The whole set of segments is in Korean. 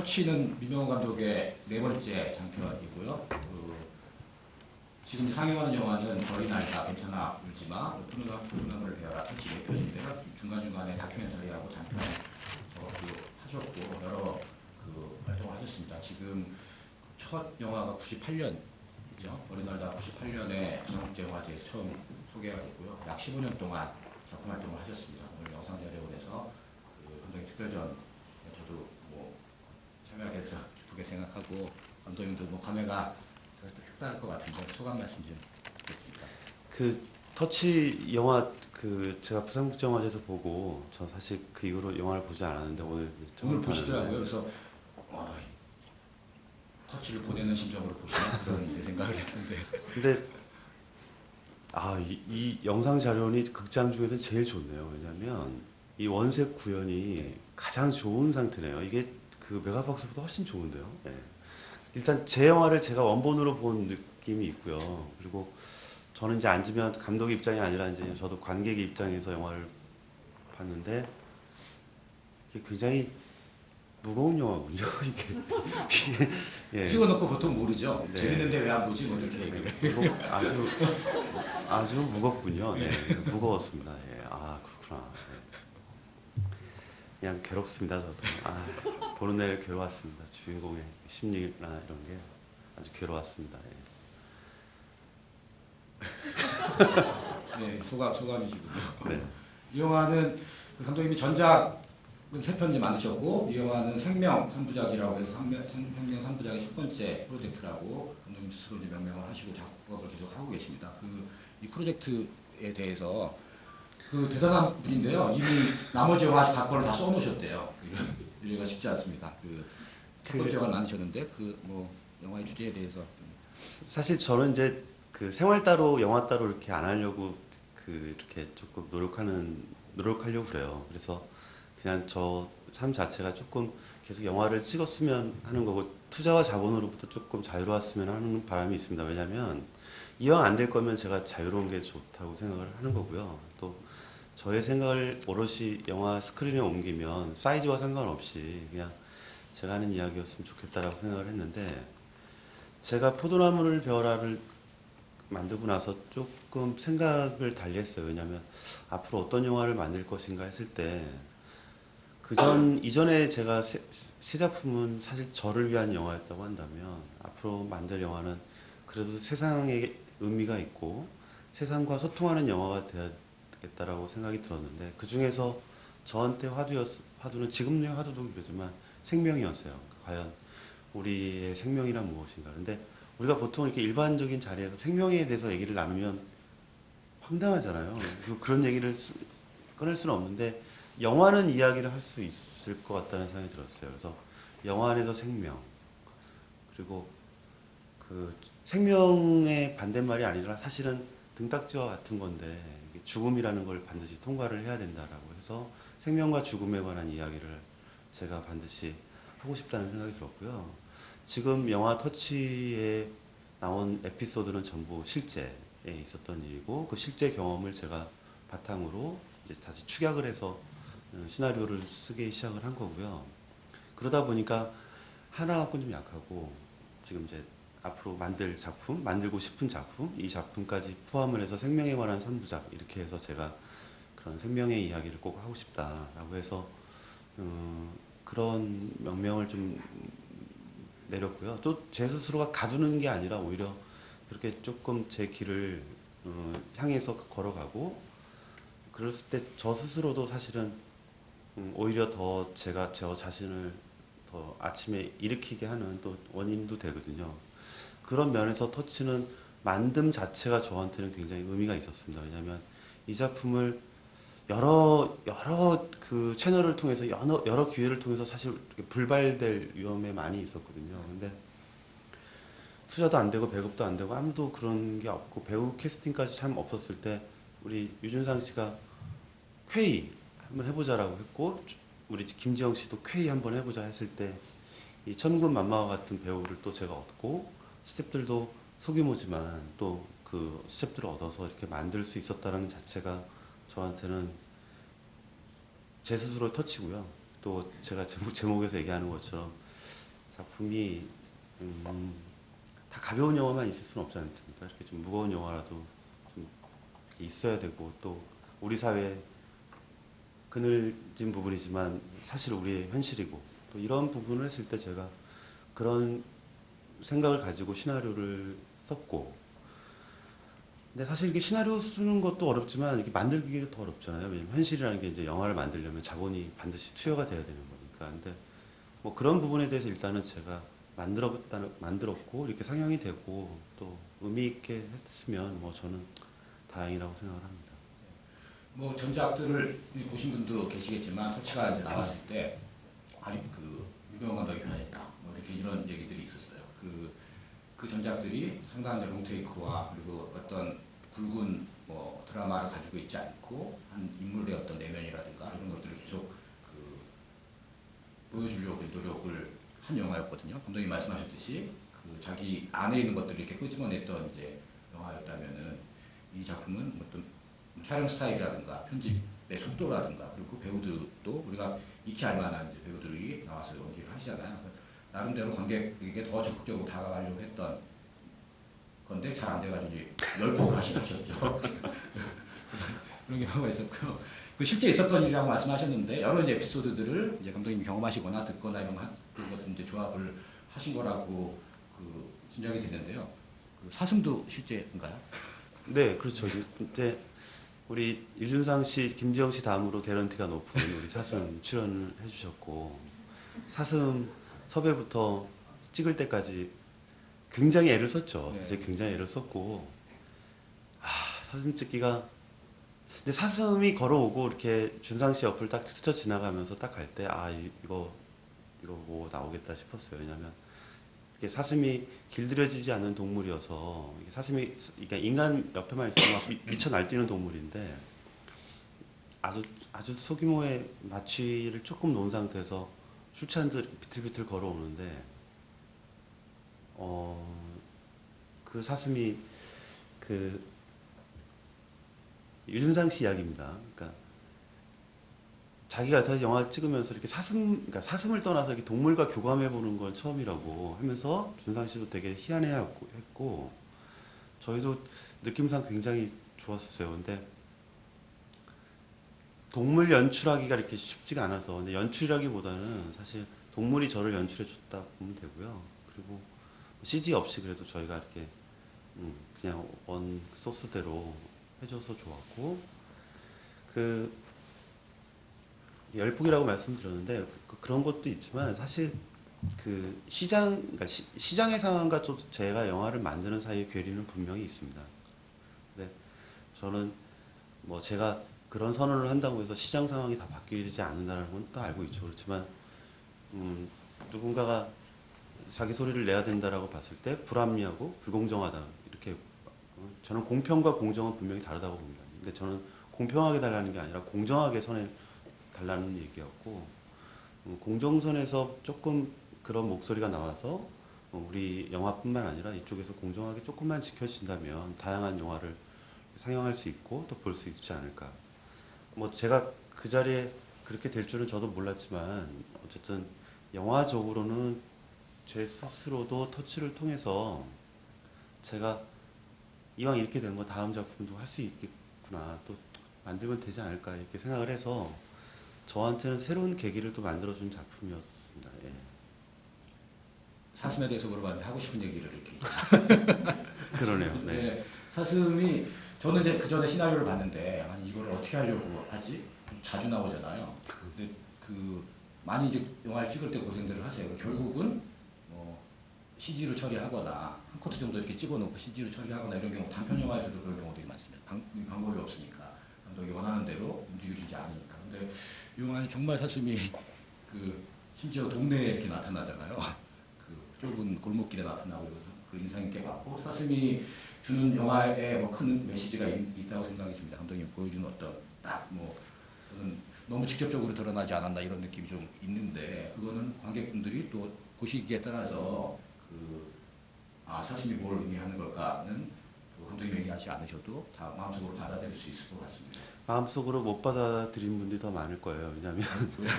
터치는 민병헌 감독의 네 번째 장편이고요. 지금 상영하는 영화는 어린아이다, 괜찮아, 울지마, 푸른나무를 베어라, 터치 4편인데요. 중간중간에 다큐멘터리하고 단편 하셨고 여러 활동을 하셨습니다. 지금 첫 영화가 98년이죠. 어린아이다 98년에 부산국제영화제에서 처음 소개가 됐고요. 약 15년 동안 작품 활동을 하셨습니다. 오늘 영상자료원에서 감독님 특별전 저도 참여하게 돼서 기쁘게 생각하고 감독님도 감회가 색다를 것 같은데 소감 말씀 좀 드리겠습니다. 그 터치 영화 제가 부산국제영화제에서 보고 저 사실 그 이후로 영화를 보지 않았는데 오늘 보시더라고요. 그래서 터치를 보내는 심정으로 보시나 그런 이제 생각을 했는데. 근데 이 영상 자료는 극장 중에서 제일 좋네요. 왜냐하면 이 원색 구현이 가장 좋은 상태네요. 이게 그 메가박스보다 훨씬 좋은데요. 네. 일단 제 영화를 제가 원본으로 본 느낌이 있고요. 그리고 저는 이제 앉으면 감독 입장이 아니라 이제 저도 관객의 입장에서 영화를 봤는데 이게 굉장히 무거운 영화군요. 이게 예. 찍어놓고 보통 모르죠. 네. 재밌는데 왜 안 보지? 뭐 이렇게 얘기를. 아주 무겁군요. 네. 무거웠습니다. 예. 아 그렇구나. 네. 그냥 괴롭습니다. 저도. 보는 내내 괴로웠습니다. 주인공의 심리나 이런 게 아주 괴로웠습니다. 예. 네, 소감이시군요. 네. 이 영화는 감독님이 전작은 3편 만드셨고 이 영화는 생명 3부작이라고 해서 생명 3부작의 첫 번째 프로젝트라고 감독님 스스로 이제 명명을 하시고 작업을 계속 하고 계십니다. 이 프로젝트에 대해서 대단한 분인데요. 이미 나머지 영화 각본을 다 써놓으셨대요. 이해가 쉽지 않습니다. 첫 번째 영화를 만드셨는데 영화의 주제에 대해서 사실 저는 이제 생활 따로 영화 따로 이렇게 안 하려고 이렇게 조금 노력하려고 그래요. 그래서 그냥 저 삶 자체가 조금 계속 영화를 찍었으면 하는 거고 투자와 자본으로부터 조금 자유로웠으면 하는 바람이 있습니다. 왜냐하면 이왕 안 될 거면 제가 자유로운 게 좋다고 생각을 하는 거고요. 또 저의 생각을 오롯이 영화 스크린에 옮기면 사이즈와 상관없이 그냥 제가 하는 이야기였으면 좋겠다라고 생각을 했는데 제가 포도나무를 베어라를 만들고 나서 조금 생각을 달리 했어요. 왜냐하면 앞으로 어떤 영화를 만들 것인가 했을 때 이전에 제가 세 작품은 사실 저를 위한 영화였다고 한다면 앞으로 만들 영화는 그래도 세상에 의미가 있고 세상과 소통하는 영화가 되어야겠다라고 생각이 들었는데 그 중에서 저한테 화두는 지금의 화두도 그러지만 생명이었어요. 과연 우리의 생명이란 무엇인가. 근데 우리가 보통 이렇게 일반적인 자리에서 생명에 대해서 얘기를 나누면 황당하잖아요. 그런 얘기를 꺼낼 수는 없는데 영화는 이야기를 할 수 있을 것 같다는 생각이 들었어요. 그래서 영화 안에서 생명 그리고 생명의 반대말이 아니라 사실은 등딱지와 같은 건데 죽음이라는 걸 반드시 통과를 해야 된다라고 해서 생명과 죽음에 관한 이야기를 제가 반드시 하고 싶다는 생각이 들었고요. 지금 영화 터치에 나온 에피소드는 전부 실제에 있었던 일이고 그 실제 경험을 제가 바탕으로 이제 다시 축약을 해서 시나리오를 쓰기 시작을 한 거고요. 그러다 보니까 하나 갖고는 좀 약하고 지금 이제 앞으로 만들고 싶은 작품, 이 작품까지 포함을 해서 생명에 관한 3부작 이렇게 해서 제가 그런 생명의 이야기를 꼭 하고 싶다라고 해서 그런 명명을 좀 내렸고요. 또 제 스스로가 가두는 게 아니라 오히려 그렇게 조금 제 길을 향해서 걸어가고 그랬을 때 저 스스로도 사실은 오히려 더 제가 저 자신을 더 아침에 일으키게 하는 또 원인도 되거든요. 그런 면에서 터치는 만듦 자체가 저한테는 굉장히 의미가 있었습니다. 왜냐하면 이 작품을 여러 그 채널을 통해서 여러 기회를 통해서 사실 불발될 위험에 많이 있었거든요. 근데 투자도 안 되고 배급도 안 되고 아무도 그런 게 없고 배우 캐스팅까지 참 없었을 때 우리 유준상 씨가 쾌히 한번 해보자라고 했고 우리 김지영 씨도 쾌히 한번 해보자 했을 때 이 천군만마와 같은 배우를 또 제가 얻고 스태프들도 소규모지만 또 그 스태프들을 얻어서 이렇게 만들 수 있었다는 자체가 저한테는 제 스스로 터치고요. 또 제가 제목에서 얘기하는 것처럼 작품이 다 가벼운 영화만 있을 수는 없지 않습니까? 이렇게 좀 무거운 영화라도 좀 있어야 되고 또 우리 사회에 그늘진 부분이지만 사실 우리의 현실이고 또 이런 부분을 했을 때 제가 그런 생각을 가지고 시나리오를 썼고 근데 사실 이게 시나리오 쓰는 것도 어렵지만 이게 만들기가 더 어렵잖아요. 왜냐면 현실이라는 게 이제 영화를 만들려면 자본이 반드시 투여가 돼야 되는 거니까. 근데 뭐 그런 부분에 대해서 일단은 제가 만들었고 이렇게 상영이 되고 또 의미 있게 했으면 뭐 저는 다행이라고 생각을 합니다. 뭐 전작들을 보신 분도 계시겠지만 토치가 이제 나왔을 때 아니 그 유병호 감독이 변했다 뭐 이렇게 이런 얘기들이 있었어요. 그 전작들이 상당한 롱테이크와 그리고 어떤 굵은 뭐 드라마를 가지고 있지 않고 한 인물의 어떤 내면이라든가 이런 것들을 계속 보여주려고 노력을 한 영화였거든요. 감독님 말씀하셨듯이 그 자기 안에 있는 것들을 이렇게 끄집어냈던 이제 영화였다면은 이 작품은 어떤 촬영 스타일이라든가 편집의 속도라든가 그리고 그 배우들도 우리가 익히 알만한 이제 배우들이 나와서 연기를 하시잖아요. 나름대로 관객에게 더 적극적으로 다가가려고 했던 건데 잘 안 돼가지고 이제 열폭을 하셨죠. 그런 경우가 있었고요. 그 실제 있었던 일이라고 말씀하셨는데 여러 이제 에피소드들을 이제 감독님이 경험하시거나 듣거나 이런 것들 이제 조합을 하신 거라고 그 짐작이 되는데요. 그 사슴도 실제인가요? 네, 그렇죠. 이제 우리 유준상 씨, 김지영 씨 다음으로 개런티가 높은 우리 사슴 출연을 해주셨고 사슴 섭외부터 찍을 때까지 굉장히 애를 썼죠. 네. 이제 굉장히 애를 썼고 사슴 찍기가 근데 사슴이 걸어오고 이렇게 준상 씨 옆을 딱 스쳐 지나가면서 딱 갈 때 이거 뭐 나오겠다 싶었어요. 왜냐하면 이게 사슴이 길들여지지 않는 동물이어서 이게 사슴이 그러니까 인간 옆에만 있으면 막 미쳐 날뛰는 동물인데 아주 소규모의 마취를 조금 놓은 상태에서 술 취한 듯 비틀비틀 걸어오는데 그 사슴이 그 유준상 씨 이야기입니다. 그러니까 자기가 다시 영화 찍으면서 이렇게 그러니까 사슴을 떠나서 이렇게 동물과 교감해 보는 건 처음이라고 하면서 준상 씨도 되게 희한해했고 저희도 느낌상 굉장히 좋았었어요. 근데 동물 연출하기가 이렇게 쉽지가 않아서 근데 연출이라기보다는 사실 동물이 저를 연출해 줬다 보면 되고요. 그리고 CG 없이 그래도 저희가 이렇게 그냥 원 소스대로 해줘서 좋았고 그 열폭이라고 말씀드렸는데 그런 것도 있지만 사실 그 그러니까 시장의 상황과 또 제가 영화를 만드는 사이의 괴리는 분명히 있습니다. 근데 저는 뭐 제가 그런 선언을 한다고 해서 시장 상황이 다 바뀌지 않는다는 건 또 알고 있죠. 그렇지만 누군가가 자기 소리를 내야 된다라고 봤을 때 불합리하고 불공정하다 이렇게 저는 공평과 공정은 분명히 다르다고 봅니다. 근데 저는 공평하게 달라는 게 아니라 공정하게 선에 달라는 얘기였고 공정선에서 조금 그런 목소리가 나와서 우리 영화뿐만 아니라 이쪽에서 공정하게 조금만 지켜진다면 다양한 영화를 상영할 수 있고 또 볼 수 있지 않을까. 뭐 제가 그 자리에 그렇게 될 줄은 저도 몰랐지만 어쨌든 영화적으로는 제 스스로도 터치를 통해서 제가 이왕 이렇게 된 거 다음 작품도 할 수 있겠구나 또 만들면 되지 않을까 이렇게 생각을 해서 저한테는 새로운 계기를 또 만들어준 작품이었습니다. 예. 사슴에 대해서 물어봤는데 하고 싶은 얘기를 이렇게. 그러네요. 네. 네, 사슴이 저는 이제 그 전에 시나리오를 봤는데 아니 이걸 어떻게 하려고 하지? 자주 나오잖아요. 근데 그 많이 이제 영화를 찍을 때 고생들을 하세요. 결국은 뭐 CG로 처리하거나 한 커트 정도 이렇게 찍어놓고 CG로 처리하거나 이런 경우 단편 영화에서도 그런 경우들이 많습니다. 방법이 없으니까 감독이 원하는 대로 움직여주지 않으니까. 근데 이 영화는 정말 사슴이 그 심지어 동네에 이렇게 나타나잖아요. 그 좁은 골목길에 나타나고 그 인상 있게 봤고 사슴이 주는 영화에 뭐 큰 메시지가 있다고 생각이 듭니다. 감독님이 보여주는 어떤 딱 뭐 저는 너무 직접적으로 드러나지 않았나 이런 느낌이 좀 있는데 그거는 관객분들이 또 보시기에 따라서 사슴이 뭘 의미하는 걸까는 또 감독님 얘기하지 않으셔도 다 마음속으로 받아들일 수 있을 것 같습니다. 마음속으로 못 받아들인 분들이 더 많을 거예요. 왜냐하면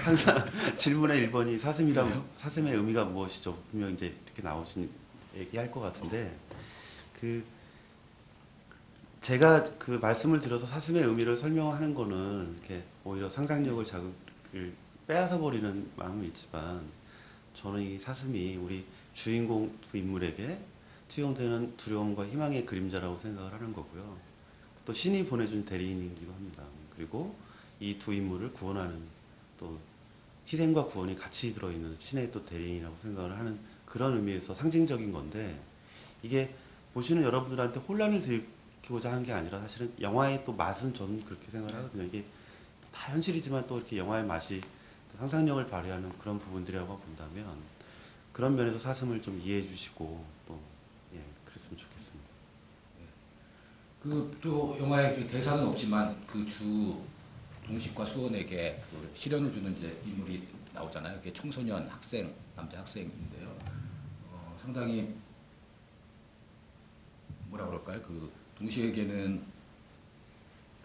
항상 질문의 1번이 사슴의 의미가 무엇이죠? 분명 이제 이렇게 나오신 얘기할 것 같은데 그 제가 그 말씀을 드려서 사슴의 의미를 설명하는 거는 이렇게 오히려 상상력을 자극을 빼앗아 버리는 마음이 있지만 저는 이 사슴이 우리 주인공 두 인물에게 투영되는 두려움과 희망의 그림자라고 생각을 하는 거고요. 또 신이 보내준 대리인이기도 합니다. 그리고 이 두 인물을 구원하는 또 희생과 구원이 같이 들어있는 신의 또 대리인이라고 생각을 하는 그런 의미에서 상징적인 건데 이게 보시는 여러분들한테 혼란을 들이키고자 한 게 아니라 사실은 영화의 또 맛은 저는 그렇게 생각을 하거든요. 이게 다 현실이지만 또 이렇게 영화의 맛이 또 상상력을 발휘하는 그런 부분들이라고 본다면 그런 면에서 사슴을 좀 이해해 주시고 또 예, 그랬으면 좋겠습니다. 그 또 영화에 그 대사는 없지만 그 주 동식과 수원에게 그 시련을 주는 이제 인물이 나오잖아요. 그게 청소년 학생, 남자 학생인데요. 상당히 뭐라 그럴까요? 그 동식에게는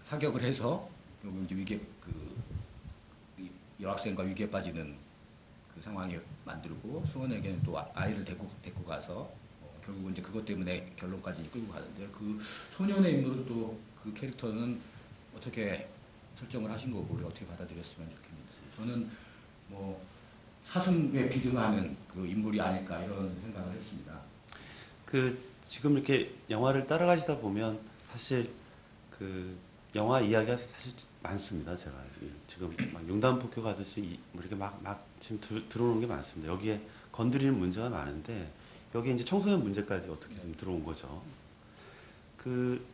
사격을 해서 결국 이제 위기에 이 여학생과 위기에 빠지는 그 상황이 만들고 수원에게는 또 아이를 데리고 가서 결국은 이제 그것 때문에 결론까지 끌고 가는데 그 소년의 인물은 또 그 캐릭터는 어떻게 설정을 하신 거고 우리 어떻게 받아들였으면 좋겠는지 저는 뭐 사슴에 비등하는 그 인물이 아닐까 이런 생각을 했습니다. 그 지금 이렇게 영화를 따라가시다 보면 사실 그 영화 이야기가 사실 많습니다. 제가 지금 막 융단 폭격하듯이 뭐 이렇게 막 지금 들어오는 게 많습니다. 여기에 건드리는 문제가 많은데 여기에 이제 청소년 문제까지 어떻게 좀 들어온 거죠. 그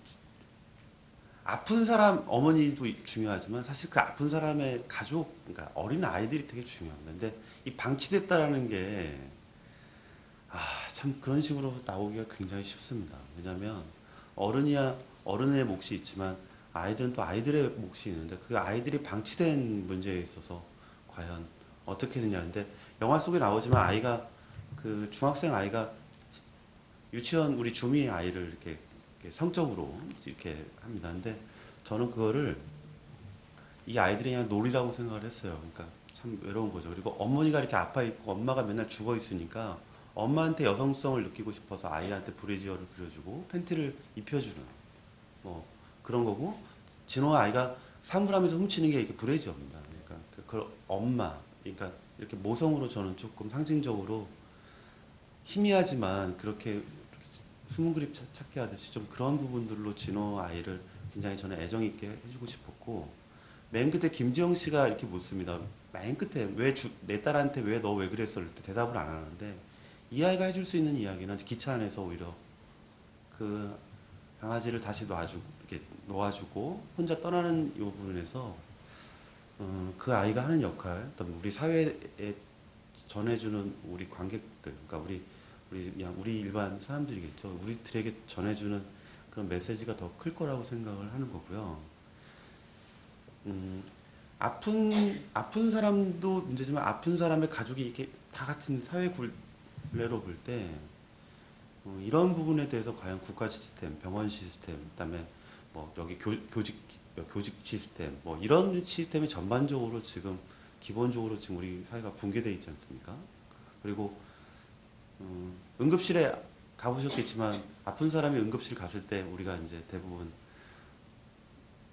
아픈 사람 어머니도 중요하지만 사실 그 아픈 사람의 가족, 그러니까 어린 아이들이 되게 중요합니다. 근데 이 방치됐다라는 게 참 그런 식으로 나오기가 굉장히 쉽습니다. 왜냐하면 어른이야 어른의 몫이 있지만 아이들은 또 아이들의 몫이 있는데 그 아이들이 방치된 문제에 있어서 과연 어떻게 되냐. 근데 영화 속에 나오지만 아이가 그 중학생 아이가 유치원 우리 주미의 아이를 이렇게 성적으로 이렇게 합니다. 근데 저는 그거를 이 아이들이 그냥 놀이라고 생각을 했어요. 그러니까 참 외로운 거죠. 그리고 어머니가 이렇게 아파 있고 엄마가 맨날 죽어 있으니까 엄마한테 여성성을 느끼고 싶어서 아이한테 브래지어를 그려주고 팬티를 입혀주는 뭐 그런 거고 진호 아이가 사물함에서 훔치는 게 이렇게 브래지어입니다. 그러니까 그 엄마, 그러니까 이렇게 모성으로 저는 조금 상징적으로 희미하지만 그렇게 숨은 그립 찾기 하듯이 좀 그런 부분들로 진호 아이를 굉장히 저는 애정 있게 해주고 싶었고 맨 끝에 김지영 씨가 이렇게 묻습니다. 맨 끝에 왜 내 딸한테 왜 너 왜 그랬어? 이렇게 대답을 안 하는데 이 아이가 해줄 수 있는 이야기는 기차 안에서 오히려 그 강아지를 다시 놓아주고 혼자 떠나는 이 부분에서 그 아이가 하는 역할, 또 우리 사회에 전해주는 우리 관객들, 그러니까 우리 일반 사람들이겠죠. 우리들에게 전해주는 그런 메시지가 더 클 거라고 생각을 하는 거고요. 아픈 사람도 문제지만 아픈 사람의 가족이 이렇게 다 같은 사회 굴레로 볼 때 이런 부분에 대해서 과연 국가 시스템, 병원 시스템, 그다음에 뭐 여기 교직 시스템, 뭐 이런 시스템이 전반적으로 지금 기본적으로 지금 우리 사회가 붕괴되어 있지 않습니까? 그리고 응급실에 가보셨겠지만 아픈 사람이 응급실 갔을 때 우리가 이제 대부분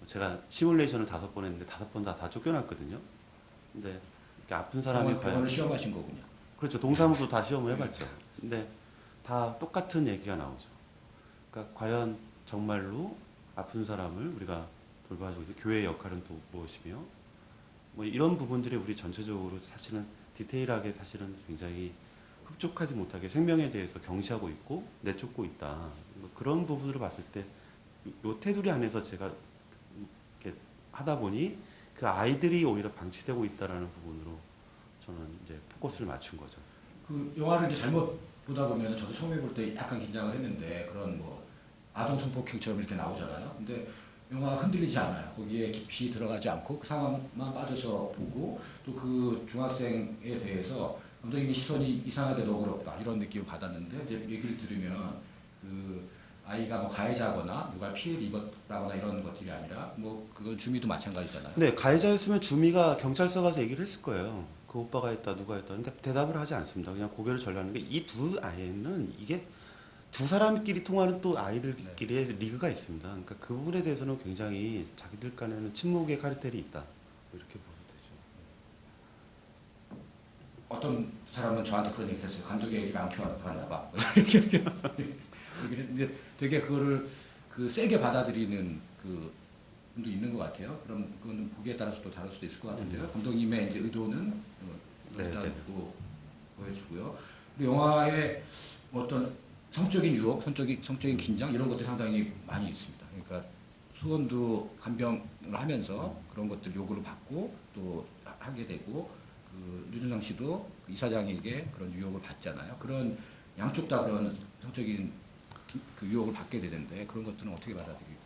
제가 시뮬레이션을 5번 했는데 5번 다 쫓겨났거든요. 근데 이렇게 아픈 사람이 과연 시험하신 거군요. 그렇죠. 동사무소 다 시험을 해봤죠. 근데 다 똑같은 얘기가 나오죠. 그러니까 과연 정말로 아픈 사람을 우리가 돌봐주고 있는 교회의 역할은 또 무엇이며 뭐 이런 부분들이 우리 전체적으로 사실은 디테일하게 사실은 굉장히 흡족하지 못하게 생명에 대해서 경시하고 있고 내쫓고 있다. 뭐 그런 부분으로 봤을 때 요 테두리 안에서 제가 이렇게 하다 보니 그 아이들이 오히려 방치되고 있다라는 부분으로 저는 이제 포커스를 맞춘 거죠. 그 영화를 이제 잘못 보다 보면 저도 처음에 볼 때 약간 긴장을 했는데 그런 뭐 아동 성폭행처럼 이렇게 나오잖아요. 근데 영화가 흔들리지 않아요. 거기에 깊이 들어가지 않고 그 상황만 빠져서 보고 또 그 중학생에 대해서 감독님이 시선이 이상하게 너그럽다 이런 느낌을 받았는데 이제 얘기를 들으면 그 아이가 뭐 가해자거나 누가 피해를 입었다거나 이런 것들이 아니라 뭐 그건 주미도 마찬가지잖아요. 네, 가해자였으면 주미가 경찰서 가서 얘기를 했을 거예요. 그 오빠가 했다, 누가 했다. 근데 대답을 하지 않습니다. 그냥 고개를 절라는 게 이 두 아이는 이게 두 사람끼리 통하는 또 아이들끼리의 리그가 있습니다. 그러니까 그 부분에 대해서는 굉장히 자기들 간에는 침묵의 카르텔이 있다. 이렇게 보셔도 되죠. 어떤 사람은 저한테 그런 얘기를 했어요. 감독이 얘기를 안 켜봤나 봐. 근데 되게 그거를 그 세게 받아들이는 그 분도 있는 것 같아요. 그럼 그거는 보기에 따라서 또 다를 수도 있을 것 같은데요. 감독님의 이제 의도는 일단 네. 또 보여주고요. 그리고 영화에 어떤 성적인 유혹, 성적인 긴장 이런 것들이 상당히 많이 있습니다. 그러니까 수원도 간병을 하면서 그런 것들 요구를 받고 또 하게 되고 그 류준상 씨도 그 이사장에게 그런 유혹을 받잖아요. 그런 양쪽 다 그런 성적인 그 유혹을 받게 되는데 그런 것들은 어떻게 받아들이고?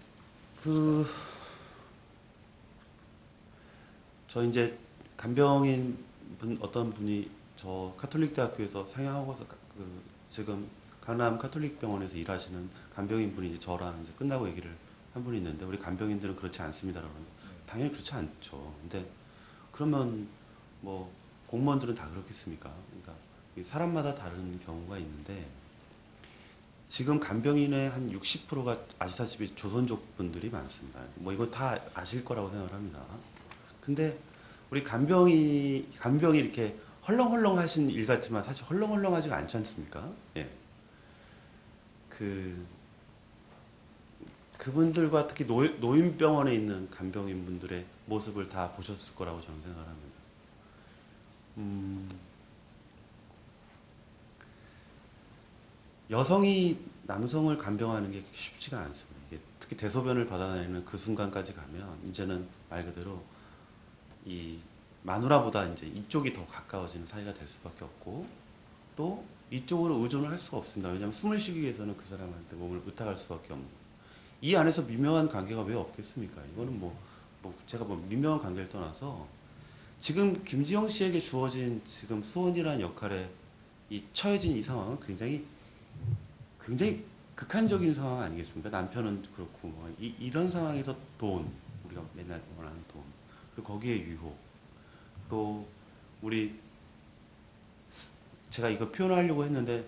저 이제 간병인 분 어떤 분이 저 카톨릭 대학교에서 상영하고서 지금 강남 카톨릭 병원에서 일하시는 간병인 분이 이제 저랑 이제 끝나고 얘기를 한 분이 있는데 우리 간병인들은 그렇지 않습니다라고 하는데 당연히 그렇지 않죠. 근데 그러면 뭐 공무원들은 다 그렇겠습니까? 그러니까 사람마다 다른 경우가 있는데 지금 간병인의 한 60%가 아시다시피 조선족 분들이 많습니다. 뭐 이거 다 아실 거라고 생각을 합니다. 근데 우리 간병이 이렇게 헐렁헐렁 하신 일 같지만 사실 헐렁헐렁하지가 않지 않습니까? 예. 그분들과 특히 노인병원에 있는 간병인 분들의 모습을 다 보셨을 거라고 저는 생각을 합니다. 여성이 남성을 간병하는 게 쉽지가 않습니다. 이게 특히 대소변을 받아내는 그 순간까지 가면 이제는 말 그대로 이 마누라보다 이제 이쪽이 더 가까워지는 사이가 될 수밖에 없고 또 이쪽으로 의존을 할 수가 없습니다. 왜냐하면 숨을 쉬기 위해서는 그 사람한테 몸을 의탁할 수밖에 없는. 이 안에서 미묘한 관계가 왜 없겠습니까? 이거는 제가 미묘한 관계를 떠나서 지금 김지영 씨에게 주어진 지금 수원이라는 역할에 처해진 이 상황은 굉장히 극한적인 상황 아니겠습니까? 남편은 그렇고 이런 상황에서 돈, 우리가 맨날 원하는 돈, 그리고 거기에 유혹, 또 제가 이거 표현하려고 했는데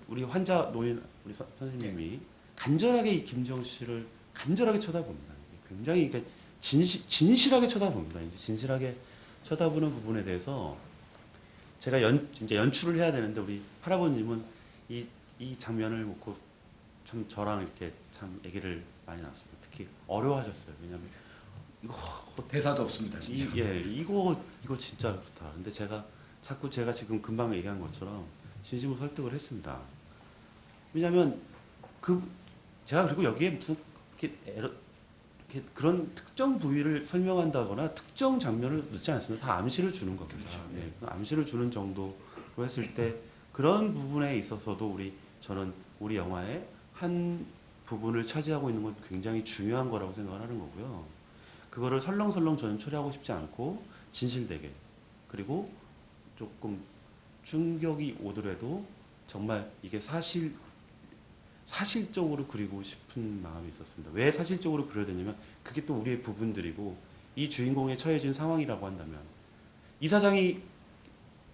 우리 환자 노인 우리 선생님이 간절하게 이 김지영 씨를 간절하게 쳐다봅니다. 굉장히 그러니까 진실하게 쳐다봅니다. 이제 진실하게 쳐다보는 부분에 대해서 제가 이제 연출을 해야 되는데 우리 할아버님은 이 장면을 보고 참 저랑 이렇게 참 얘기를 많이 나눴습니다. 특히 어려워하셨어요. 왜냐하면 이거 대사도 없습니다. 이거 진짜 그렇다. 근데 제가 지금 금방 얘기한 것처럼 진심으로 설득을 했습니다. 왜냐하면 제가 그리고 여기에 무슨 그런 특정 부위를 설명한다거나 특정 장면을 넣지 않습니다. 다 암시를 주는 겁니다. 그렇죠. 네. 암시를 주는 정도로 했을 때 그런 부분에 있어서도 저는 우리 영화의 한 부분을 차지하고 있는 건 굉장히 중요한 거라고 생각을 하는 거고요. 그거를 설렁설렁 저는 처리하고 싶지 않고 진실되게 그리고 조금 충격이 오더라도 정말 이게 사실적으로 그리고 싶은 마음이 있었습니다. 왜 사실적으로 그려야 되냐면 그게 또 우리의 부분들이고 이 주인공에 처해진 상황이라고 한다면 이 사장이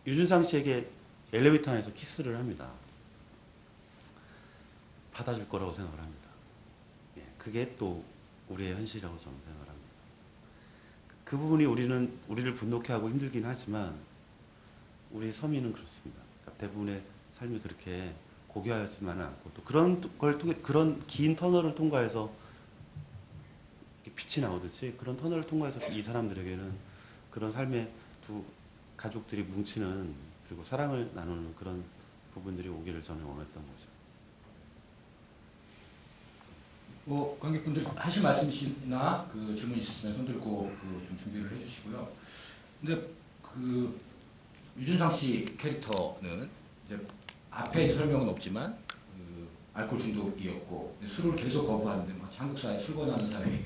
유준상 씨에게 엘리베이터 안에서 키스를 합니다. 받아줄 거라고 생각을 합니다. 그게 또 우리의 현실이라고 저는 생각을 합니다. 그 부분이 우리를 분노케 하고 힘들긴 하지만 우리 서민은 그렇습니다. 그러니까 대부분의 삶이 그렇게 고귀하지만은 않고 또 그런 걸 통해 그런 긴 터널을 통과해서 빛이 나오듯이 그런 터널을 통과해서 이 사람들에게는 그런 삶의 두 가족들이 뭉치는 그리고 사랑을 나누는 그런 부분들이 오기를 저는 원했던 거죠. 뭐 관객분들 하실 말씀이나 그 질문 있으시면 손 들고 좀 준비를 해주시고요. 근데 그 유준상 씨 캐릭터는 이제 앞에 설명은 없지만 그 알코올 중독이었고 술을 계속 거부하는데 한국 사회에 술 권하는 사람이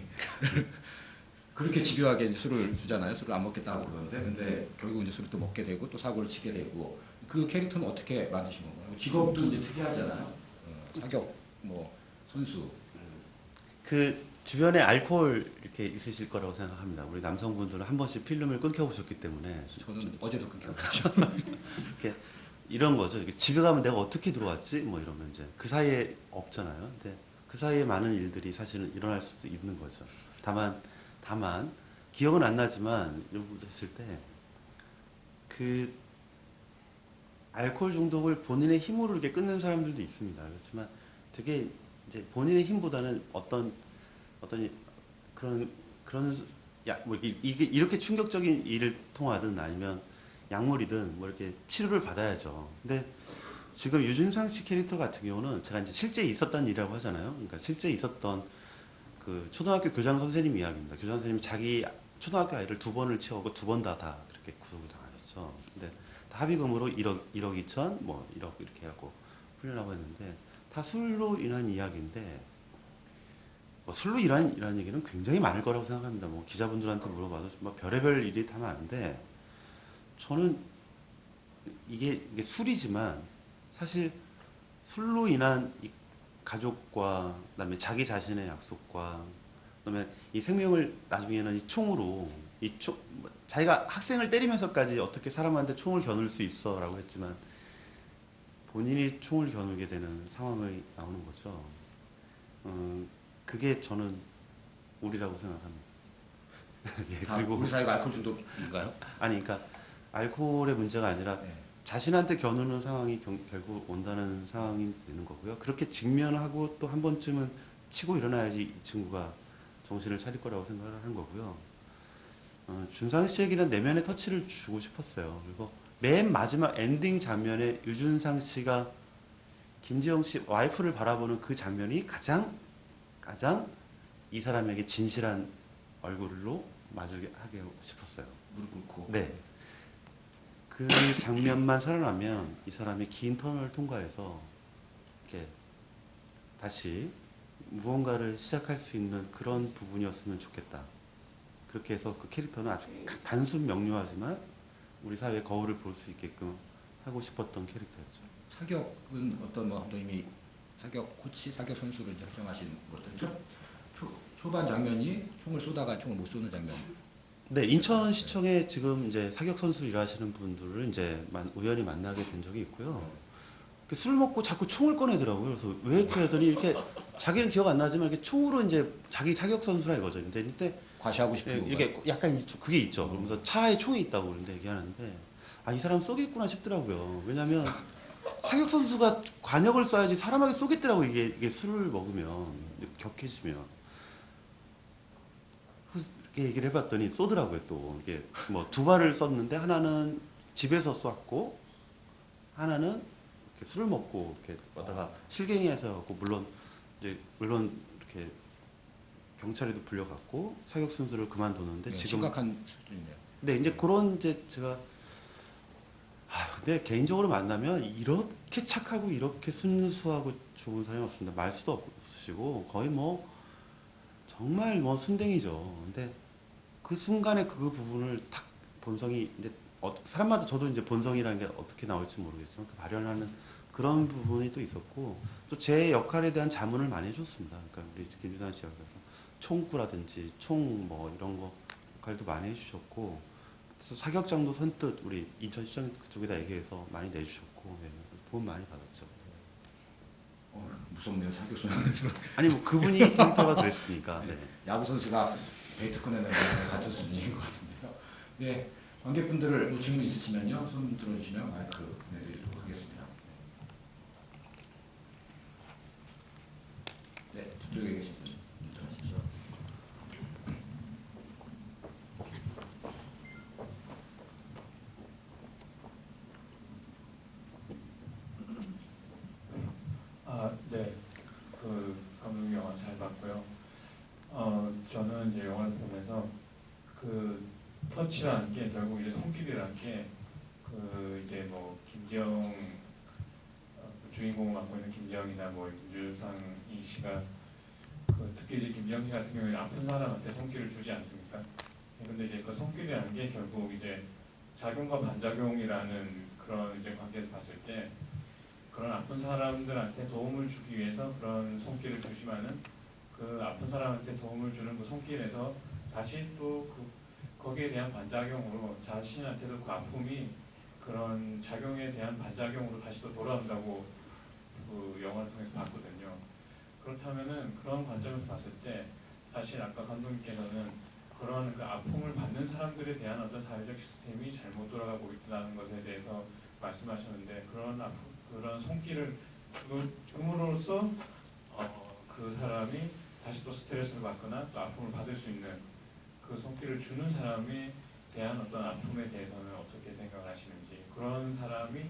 그렇게 집요하게 술을 주잖아요. 술을 안 먹겠다고 그러는데 근데 결국 이제 술을 또 먹게 되고 또 사고를 치게 되고 그 캐릭터는 어떻게 만드신 건가요? 직업도 이제 특이하잖아요. 사격 선수. 그 주변에 알코올 이렇게 있으실 거라고 생각합니다. 우리 남성분들은 한 번씩 필름을 끊겨보셨기 때문에 저는 어제도 끊겨. 이렇게 이런 거죠. 이렇게 집에 가면 내가 어떻게 들어왔지? 뭐 이러면 이제 그 사이에 없잖아요. 근데 그 사이에 많은 일들이 사실은 일어날 수도 있는 거죠. 다만 기억은 안 나지만 이런 거 했을 때 그 알코올 중독을 본인의 힘으로 이렇게 끊는 사람들도 있습니다. 그렇지만 되게 이제 본인의 힘보다는 어떤 그런 뭐 이게 이렇게 충격적인 일을 통하든 아니면 약물이든 뭐 이렇게 치료를 받아야죠. 근데 지금 유준상 씨 캐릭터 같은 경우는 제가 이제 실제 있었던 일이라고 하잖아요. 그러니까 실제 있었던 그 초등학교 교장 선생님 이야기입니다. 교장 선생님이 자기 초등학교 아이를 2번을 채우고 2번 다 그렇게 구속을 당하셨죠. 근데 다 합의금으로 1억 2천 뭐 1억 이렇게 하고 풀려나고 했는데 다 술로 인한 이야기인데 뭐 술로 인한 얘기는 굉장히 많을 거라고 생각합니다. 뭐 기자분들한테 물어봐도 뭐 별의별 일이 다 많은데 저는 이게 술이지만 사실 술로 인한 이 가족과 그다음에 자기 자신의 약속과 그다음에 이 생명을 나중에는 이 총으로 자기가 학생을 때리면서까지 어떻게 사람한테 총을 겨눌 수 있어라고 했지만 본인이 총을 겨누게 되는 상황이 나오는 거죠. 그게 저는 우리라고 생각합니다. 예, 그리고 우리 사회가 알코올 중독인가요? 아니 그러니까 알코올의 문제가 아니라 네. 자신한테 겨누는 상황이 결국 온다는 상황이 되는 거고요. 그렇게 직면하고 또 한 번쯤은 치고 일어나야지 이 친구가 정신을 차릴 거라고 생각을 하는 거고요. 준상 씨에게는 내면의 터치를 주고 싶었어요. 그리고 맨 마지막 엔딩 장면에 유준상 씨가 김지영 씨 와이프를 바라보는 그 장면이 가장 이 사람에게 진실한 얼굴로 마주하게 하고 싶었어요. 무릎 꿇고. 네. 그 장면만 살아나면 이 사람이 긴 터널을 통과해서 이렇게 다시 무언가를 시작할 수 있는 그런 부분이었으면 좋겠다. 그렇게 해서 그 캐릭터는 아주 단순 명료하지만 우리 사회의 거울을 볼 수 있게끔 하고 싶었던 캐릭터였죠. 사격은 어떤 뭐 감독님이 사격 코치, 사격 선수를 이제 설정하신 것들 초반 장면이 총을 쏘다가 총을 못 쏘는 장면. 네, 인천시청에 지금 이제 사격 선수 일하시는 분들을 이제 우연히 만나게 된 적이 있고요. 술 먹고 자꾸 총을 꺼내더라고요. 그래서 왜 이렇게 하더니 이렇게 자기는 기억 안 나지만 이렇게 총으로 이제 자기 사격 선수라 이거죠. 근데 이때 과시하고 싶은 이게 약간 그게 있죠. 그러면서 차에 총이 있다고 그러는데 얘기하는데 이 사람 쏘겠구나 싶더라고요. 왜냐하면 사격 선수가 관역을 쏴야지 사람에게 쏘겠더라고 이게 술을 먹으면 격해지면. 그래서 이렇게 얘기를 해봤더니 쏘더라고요. 또 이게 뭐 2발을 쐈는데 하나는 집에서 쐈고 하나는 이렇게 술을 먹고 이렇게 왔다가 실갱이에서 갖고 물론 이렇게 경찰에도 불려갔고 사격 선수를 그만뒀는데 네, 지금 심각한 수준이네요. 네 이제 그런 이제 제가 근데 개인적으로 만나면 이렇게 착하고 이렇게 순수하고 좋은 사람이 없습니다. 말수도 없으시고 거의 뭐 정말 뭐 순댕이죠. 근데 그 순간에 그 부분을 탁 본성이 이제 사람마다 저도 이제 본성이라는 게 어떻게 나올지 모르겠지만 그 발현하는 그런 부분이 또 있었고 또 제 역할에 대한 자문을 많이 해줬습니다. 그러니까 우리 김주산 씨가 그래서 총구라든지 총 뭐 이런 거 역할도 많이 해주셨고 그래서 사격장도 선뜻 우리 인천시청 그쪽에다 얘기해서 많이 내주셨고 네, 도움 많이 받았죠. 무섭네요, 사격 선수. 아니 뭐 그분이 캐릭터가 그랬으니까. 네. 야구 선수가 베이트 꺼내는 거랑 같은 수준인 것 같은데요. 네, 관객분들 뭐 질문 있으시면요, 손 들어주시면 마이크 내드리도록 하겠습니다. 네, 저쪽에 계신 분 들어가시죠. 네. 그 감독님 영화 잘 봤고요. 저는 이제 영화를 보면서 그 터치라는 게 결국 이제 손길이라는 게 그 이제 뭐 김지영 주인공을 맡고 있는 김지영이나 뭐 유상희 씨가 그 특히 이제 김지영 씨 같은 경우에 아픈 사람한테 손길을 주지 않습니까? 근데 이제 그 손길이라는 게 결국 이제 작용과 반작용이라는 그런 이제 관계에서 봤을 때 그런 아픈 사람들한테 도움을 주기 위해서 그런 손길을 주지만은 그 아픈 사람한테 도움을 주는 그 손길에서 다시 또 거기에 대한 반작용으로 자신한테도 그 아픔이 그런 작용에 대한 반작용으로 다시 또 돌아온다고 그 영화를 통해서 봤거든요. 그렇다면은 그런 관점에서 봤을 때 사실 아까 감독님께서는 그런 그 아픔을 받는 사람들에 대한 어떤 사회적 시스템이 잘못 돌아가고 있다는 것에 대해서 말씀하셨는데 그런 손길을 줌으로써 그 사람이 다시 또 스트레스를 받거나 또 아픔을 받을 수 있는 그 손길을 주는 사람에 대한 어떤 아픔에 대해서는 어떻게 생각하시는지, 그런 사람이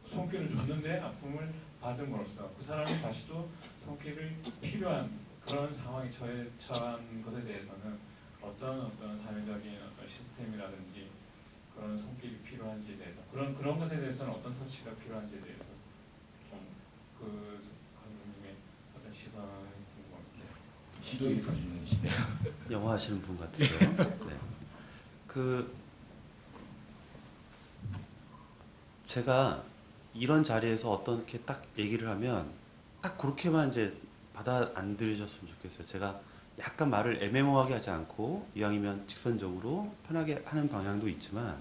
손길을 줬는데 아픔을 받음으로써 그 사람이 다시 또 손길을 필요한 그런 상황에 처한 것에 대해서는 어떤 사회적인 어떤 시스템이라든지 그런 손길이 필요한지에 대해서 그런 것에 대해서는 어떤 터치가 필요한지에 대해서 좀 그 감독님의 어떤 시선이 궁금합니다. 시도 읽어주는 시대. 영화 하시는 분 같으세요. 네. 제가 이런 자리에서 어떻게 딱 얘기를 하면 딱 그렇게만 이제 받아 안 들으셨으면 좋겠어요. 제가 약간 말을 애매모호하게 하지 않고 이왕이면 직선적으로 편하게 하는 방향도 있지만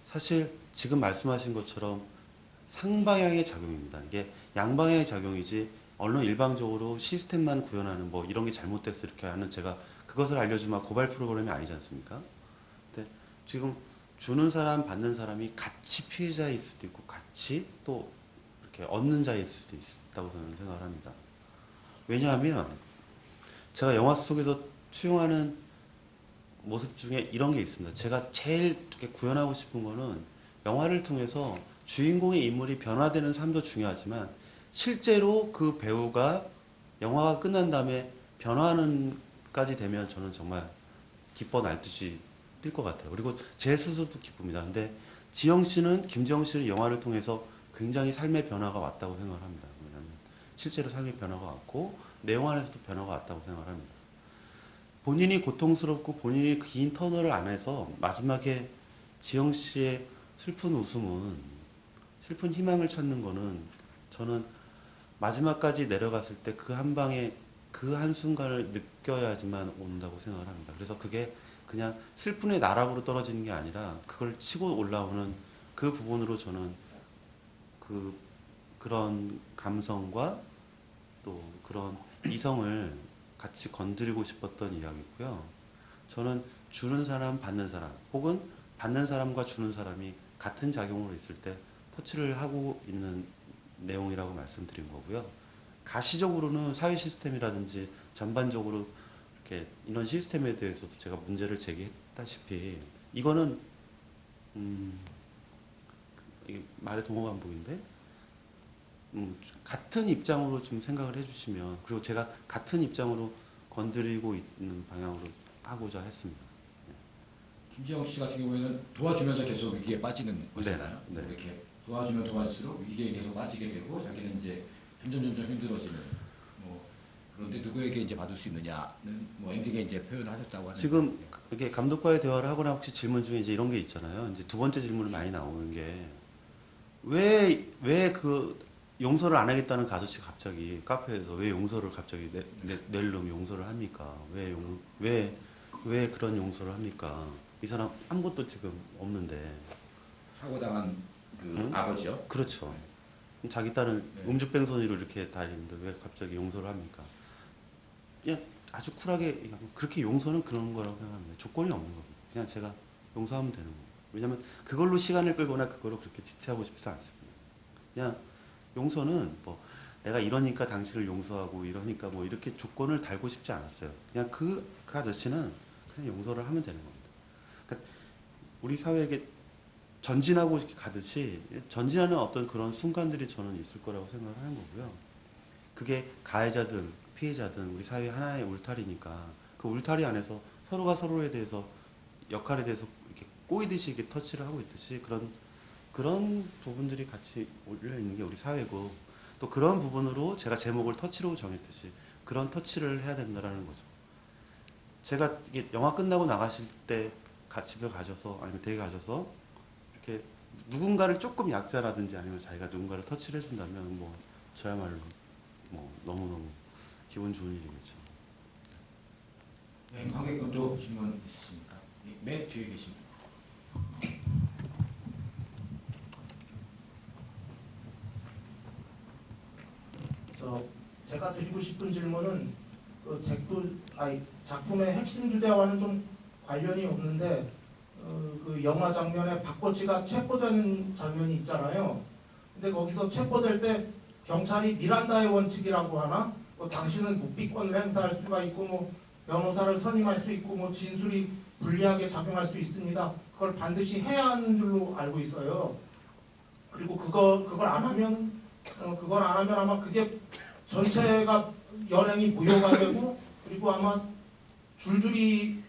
사실 지금 말씀하신 것처럼 상방향의 작용입니다. 이게 양방향의 작용이지 언론 일방적으로 시스템만 구현하는 뭐 이런 게 잘못됐어 이렇게 하는 제가 그것을 알려주면 고발 프로그램이 아니지 않습니까? 근데 지금 주는 사람 받는 사람이 같이 피해자일 수도 있고 같이 또 이렇게 얻는 자일 수도 있다고 저는 생각을 합니다. 왜냐하면 제가 영화 속에서 수용하는 모습 중에 이런 게 있습니다. 제가 제일 이렇게 구현하고 싶은 거는 영화를 통해서 주인공의 인물이 변화되는 삶도 중요하지만 실제로 그 배우가 영화가 끝난 다음에 변화하는까지 되면 저는 정말 기뻐 날듯이 뛸 것 같아요. 그리고 제 스스로도 기쁩니다. 근데 김지영 씨는 영화를 통해서 굉장히 삶의 변화가 왔다고 생각을 합니다. 왜냐하면 실제로 삶의 변화가 왔고 내용 안에서도 변화가 왔다고 생각을 합니다. 본인이 고통스럽고 본인이 긴 터널을 안에서 마지막에 지영 씨의 슬픈 희망을 찾는 거는 저는 마지막까지 내려갔을 때 그 한 방에 그 한순간을 느껴야지만 온다고 생각을 합니다. 그래서 그게 그냥 슬픔의 나락으로 떨어지는 게 아니라 그걸 치고 올라오는 그 부분으로 저는 그런 감성과 또 그런 이성을 같이 건드리고 싶었던 이야기고요. 저는 주는 사람, 받는 사람, 혹은 받는 사람과 주는 사람이 같은 작용으로 있을 때 터치를 하고 있는 내용이라고 말씀드린 거고요. 가시적으로는 사회 시스템이라든지 전반적으로 이렇게 이런 시스템에 대해서도 제가 문제를 제기했다시피 이거는 이게 말의 동호 반복인데 같은 입장으로 좀 생각을 해주시면 그리고 제가 같은 입장으로 건드리고 있는 방향으로 하고자 했습니다. 김지영 씨 같은 경우에는 도와주면서 계속 위기에 빠지는 거잖아요. 네, 네. 이렇게 도와주면 도와줄수록 위기에 계속 빠지게 되고 자기는 이제 점점 힘들어지는. 뭐 그런데 누구에게 이제 받을 수 있느냐는 뭐 엔딩에 이제 표현하셨다고 하는데. 지금 이렇게 감독과의 대화를 하거나 혹시 질문 중에 이제 이런 게 있잖아요. 이제 두 번째 질문이 많이 나오는 게 왜 그 용서를 안 하겠다는 그 아저씨 갑자기 카페에서 왜 용서를 갑자기 낼 놈 용서를 합니까? 왜 그런 용서를 합니까? 이 사람 아무것도 지금 없는데. 사고당한 그 응? 아버지요? 그렇죠. 자기 딸은 네. 음주병선이로 이렇게 다니는데 왜 갑자기 용서를 합니까? 그냥 아주 쿨하게 얘기하면 그렇게 용서는 그런 거라고 생각합니다. 조건이 없는 겁니다. 그냥 제가 용서하면 되는 거예요. 왜냐하면 그걸로 시간을 끌거나 그걸로 그렇게 지체하고 싶지 않습니다. 그냥 용서는 뭐 내가 이러니까 당신을 용서하고 이러니까 뭐 이렇게 조건을 달고 싶지 않았어요. 그냥 그 아저씨는 그냥 용서를 하면 되는 겁니다. 그러니까 우리 사회에 전진하고 이렇게 가듯이 전진하는 어떤 그런 순간들이 저는 있을 거라고 생각을 하는 거고요. 그게 가해자든 피해자든 우리 사회의 하나의 울타리니까 그 울타리 안에서 서로가 서로에 대해서 역할에 대해서 이렇게 꼬이듯이 이렇게 터치를 하고 있듯이 그런 부분들이 같이 올려 있는 게 우리 사회고 또 그런 부분으로 제가 제목을 터치로 정했듯이 그런 터치를 해야 된다라는 거죠. 제가 이게 영화 끝나고 나가실 때 집에 가셔서 아니면 댁에 가셔서 이렇게 누군가를 조금 약자라든지 아니면 자기가 누군가를 터치를 해준다면 뭐 저야말로 뭐 너무너무 기분 좋은 일이겠죠. 네, 관객분도 질문 있으십니까? 네, 맨 뒤에 계십니다. 제가 드리고 싶은 질문은 작품의 핵심 주제와는 좀 관련이 없는데 그 영화 장면에 박거치가 체포되는 장면이 있잖아요. 근데 거기서 체포될 때 경찰이 미란다의 원칙이라고 하나? 뭐 당신은 묵비권을 행사할 수가 있고 뭐 변호사를 선임할 수 있고 뭐 진술이 불리하게 작용할 수 있습니다. 그걸 반드시 해야 하는 줄로 알고 있어요. 그리고 그걸 안 하면 아마 그게 전체가 연행이 무효가 되고 그리고 아마 줄줄이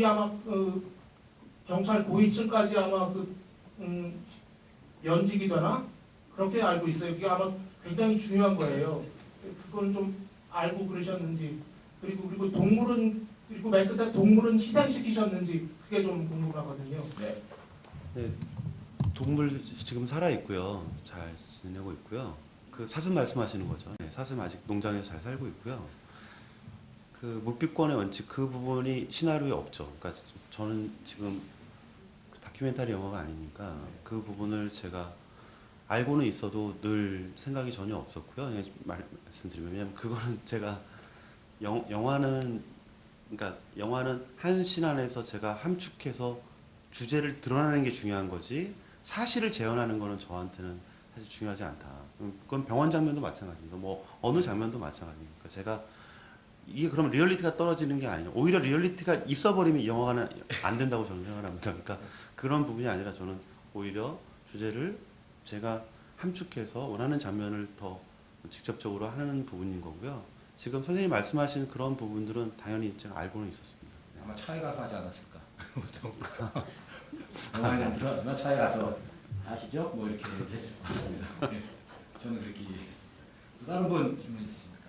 아마 그 경찰 고위층까지 아마 연직이 되나 그렇게 알고 있어요. 그게 아마 굉장히 중요한 거예요. 그건 좀 알고 그러셨는지 그리고 동물은 그리고 맨 끝에 동물은 희생시키셨는지 그게 좀 궁금하거든요. 네. 네, 동물 지금 살아 있고요. 잘 지내고 있고요. 그 사슴 말씀하시는 거죠. 네, 사슴 아직 농장에서 잘 살고 있고요. 그 묵비권의 원칙 그 부분이 시나리오에 없죠. 그러니까 저는 지금 다큐멘터리 영화가 아니니까 그 부분을 제가 알고는 있어도 늘 생각이 전혀 없었고요. 그냥 말씀드리면 왜냐면 그거는 제가 영화는 한 씬 안에서 제가 함축해서 주제를 드러내는 게 중요한 거지 사실을 재현하는 거는 저한테는 사실 중요하지 않다. 그건 병원 장면도 마찬가지입니다. 뭐 어느 장면도 마찬가지입니다. 제가 이게 그럼 리얼리티가 떨어지는 게 아니냐. 오히려 리얼리티가 있어버리면 이 영화는 안 된다고 저는 생각합니다. 그러니까 그런 부분이 아니라 저는 오히려 주제를 제가 함축해서 원하는 장면을 더 직접적으로 하는 부분인 거고요. 지금 선생님 말씀하신 그런 부분들은 당연히 제가 알고는 있었습니다. 아마 차에 가서 하지 않았을까? 영화에 안 들어가지만 차에 가서 아시죠? 뭐 이렇게 했을 것 같습니다. 네. 저는 그렇게 이해했습니다. 또 다른 분 질문 있으십니까?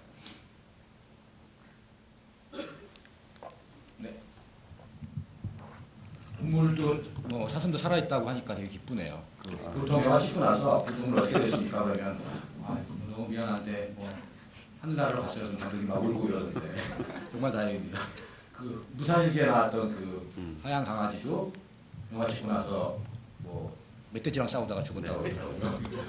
네. 동물도 뭐 사슴도 살아있다고 하니까 되게 기쁘네요. 보통 영화 찍고 나서 그 동물 어떻게 됐습니까? 그러면 너무 미안한데 뭐 하늘나라로 갔어요. 좀 감독이 막 울고 이러는데 정말 다행입니다. 그 무사일기에 나왔던 그 하얀 강아지도 영화 찍고 나서 뭐 멧돼지랑 싸우다가 죽었다고 그러더라고요.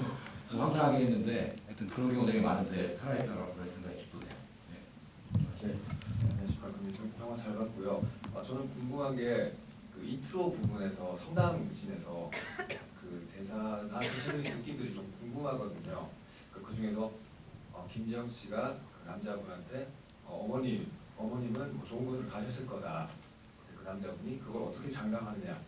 뭐 황당하게 했는데 하여튼 그런 경우들이 많은데 살아있다고 그럴 생각이 기쁘네요. 네, 안녕하십니까. 영화 잘 봤고요. 저는 궁금한 게 그 인트로 부분에서 성당신에서 그 대사나 전체적인 느낌들이 좀 궁금하거든요. 그 중에서 김지영 씨가 그 남자분한테 어머님은 뭐 좋은 것을 가졌을 거다. 그 남자분이 그걸 어떻게 장담하느냐.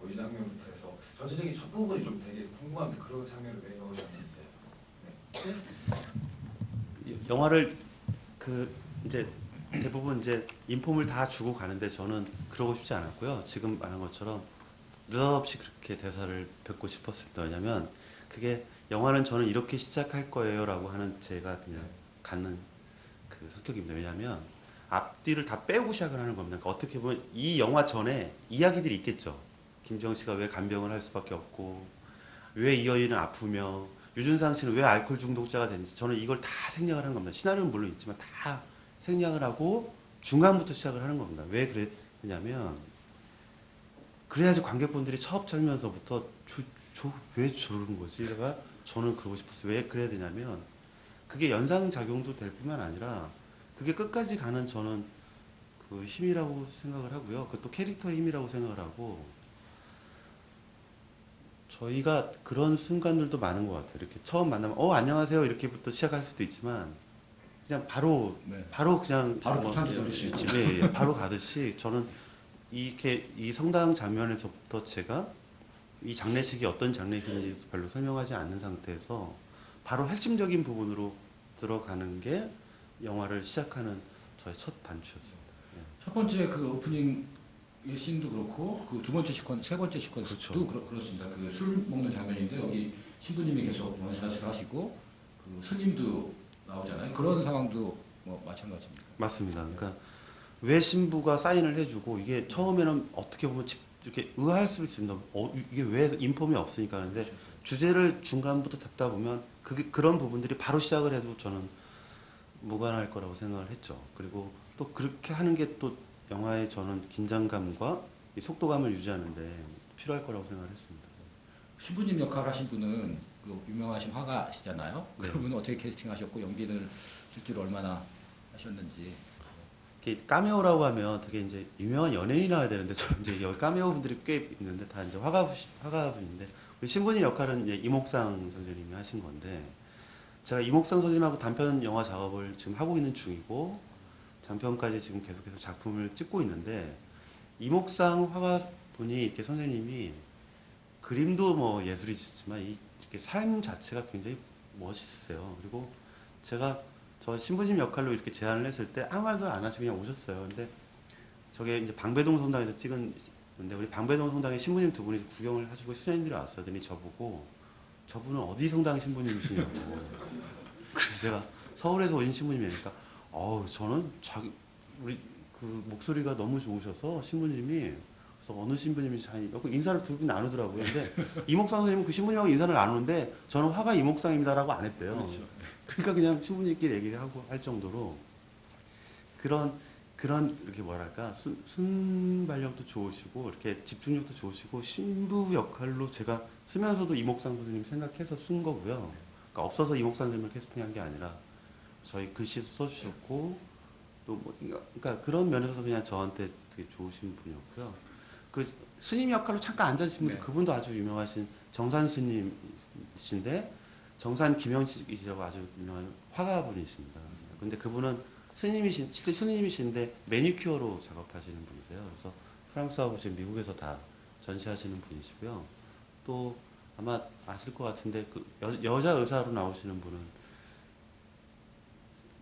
이 장면부터 해서 전체적인 첫 부분이 좀 되게 궁금합니다. 그런 장면을 왜 넣으셨는지 해서. 네. 영화를 그 이제 대부분 이제 인폼을 다 주고 가는데 저는 그러고 싶지 않았고요. 지금 말한 것처럼 느닷없이 그렇게 대사를 뱉고 싶었습니다. 왜냐하면 그게 영화는 저는 이렇게 시작할 거예요라고 하는 제가 그냥 갖는 그 성격입니다. 왜냐하면 앞뒤를 다 빼고 시작을 하는 겁니다. 그러니까 어떻게 보면 이 영화 전에 이야기들이 있겠죠. 김지영 씨가 왜 간병을 할 수밖에 없고 왜 이 여인은 아프며 유준상 씨는 왜 알코올 중독자가 됐는지 저는 이걸 다 생략을 한 겁니다. 시나리오는 물론 있지만 다 생략을 하고 중간부터 시작을 하는 겁니다. 왜 그랬냐면 그래야지 관객분들이 첫 장면서부터 왜 저러는 거지? 내가 저는 그러고 싶었어요. 왜 그래야 되냐면 그게 연상작용도 될 뿐만 아니라 그게 끝까지 가는 저는 그 힘이라고 생각을 하고요. 그것도 캐릭터의 힘이라고 생각을 하고 저희가 그런 순간들도 많은 것 같아요. 이렇게 처음 만나면 안녕하세요 이렇게부터 시작할 수도 있지만 그냥 바로 그냥 바로 부탄기 돌릴 수 있지. 네, 바로 가듯이 저는 이렇게 이 성당 장면에서부터 제가 이 장례식이 어떤 장례식인지 별로 설명하지 않는 상태에서 바로 핵심적인 부분으로 들어가는 게 영화를 시작하는 저의 첫 단추였습니다. 네. 첫 번째 그 오프닝 씬도 그렇고 그 두 번째 시퀀스, 세 번째 시퀀스도 그렇습니다. 그 술 먹는 장면인데 여기 신부님이 계속 장례식을 하시고 그 스님도 나오잖아요. 그런 상황도 뭐 마찬가지입니다. 맞습니다. 그러니까 왜 신부가 사인을 해주고 이게 처음에는 어떻게 보면 이렇게 의아할 수 있습니다. 이게 왜 인폼이 없으니까 하는데 주제를 중간부터 잡다 보면 그런 부분들이 바로 시작을 해도 저는 무관할 거라고 생각을 했죠. 그리고 또 그렇게 하는 게 또 영화의 저는 긴장감과 이 속도감을 유지하는데 필요할 거라고 생각을 했습니다. 신부님 역할 하신 분은 그 유명하신 화가시잖아요. 네. 그분은 어떻게 캐스팅하셨고 연기를 실제로 얼마나 하셨는지. 이렇게 카메오라고 하면 되게 이제 유명한 연예인이 나와야 되는데 저 이제 여기 카메오 분들이 꽤 있는데 다 이제 화가분인데 우리 신부님 역할은 이제 이목상 선생님이 하신 건데 제가 이목상 선생님하고 단편 영화 작업을 지금 하고 있는 중이고 장편까지 지금 계속해서 작품을 찍고 있는데 이목상 화가분이 이렇게 선생님이 그림도 뭐 예술이지만 이렇게 삶 자체가 굉장히 멋있으세요. 그리고 제가 저 신부님 역할로 이렇게 제안을 했을 때 아무 말도 안 하시고 그냥 오셨어요. 근데 저게 이제 방배동 성당에서 찍은데 우리 방배동 성당에 신부님 두 분이 구경을 하시고 수녀님들이 왔어요. 그랬더니 저보고 저분은 어디 성당 신부님이시냐고. 그래서 제가 서울에서 오신 신부님이니까 저는 우리 그 목소리가 너무 좋으셔서 신부님이 그래서 어느 신부님인지 잘 인사를 두 분 나누더라고요. 근데 이목상 선생님은 그 신부님하고 인사를 나누는데 저는 화가 이목상입니다라고 안 했대요. 그렇죠. 그러니까 그냥 신부님끼리 얘기를 하고 할 정도로 그런 이렇게 뭐랄까 순발력도 좋으시고 이렇게 집중력도 좋으시고 신부 역할로 제가 쓰면서도 이목상 선생님 생각해서 쓴 거고요. 그러니까 없어서 이목상 선생님을 캐스팅한 게 아니라 저희 글씨도 써주셨고 또 뭐 그러니까 그런 면에서 그냥 저한테 되게 좋으신 분이었고요. 그 스님 역할로 잠깐 앉아주신 분도 네. 그분도 아주 유명하신 정산 스님이신데 정산 김영식이라고 아주 유명한 화가분이십니다. 근데 그분은 실제 스님이신데 매니큐어로 작업하시는 분이세요. 그래서 프랑스하고 지금 미국에서 다 전시하시는 분이시고요. 또 아마 아실 것 같은데 그 여자 의사로 나오시는 분은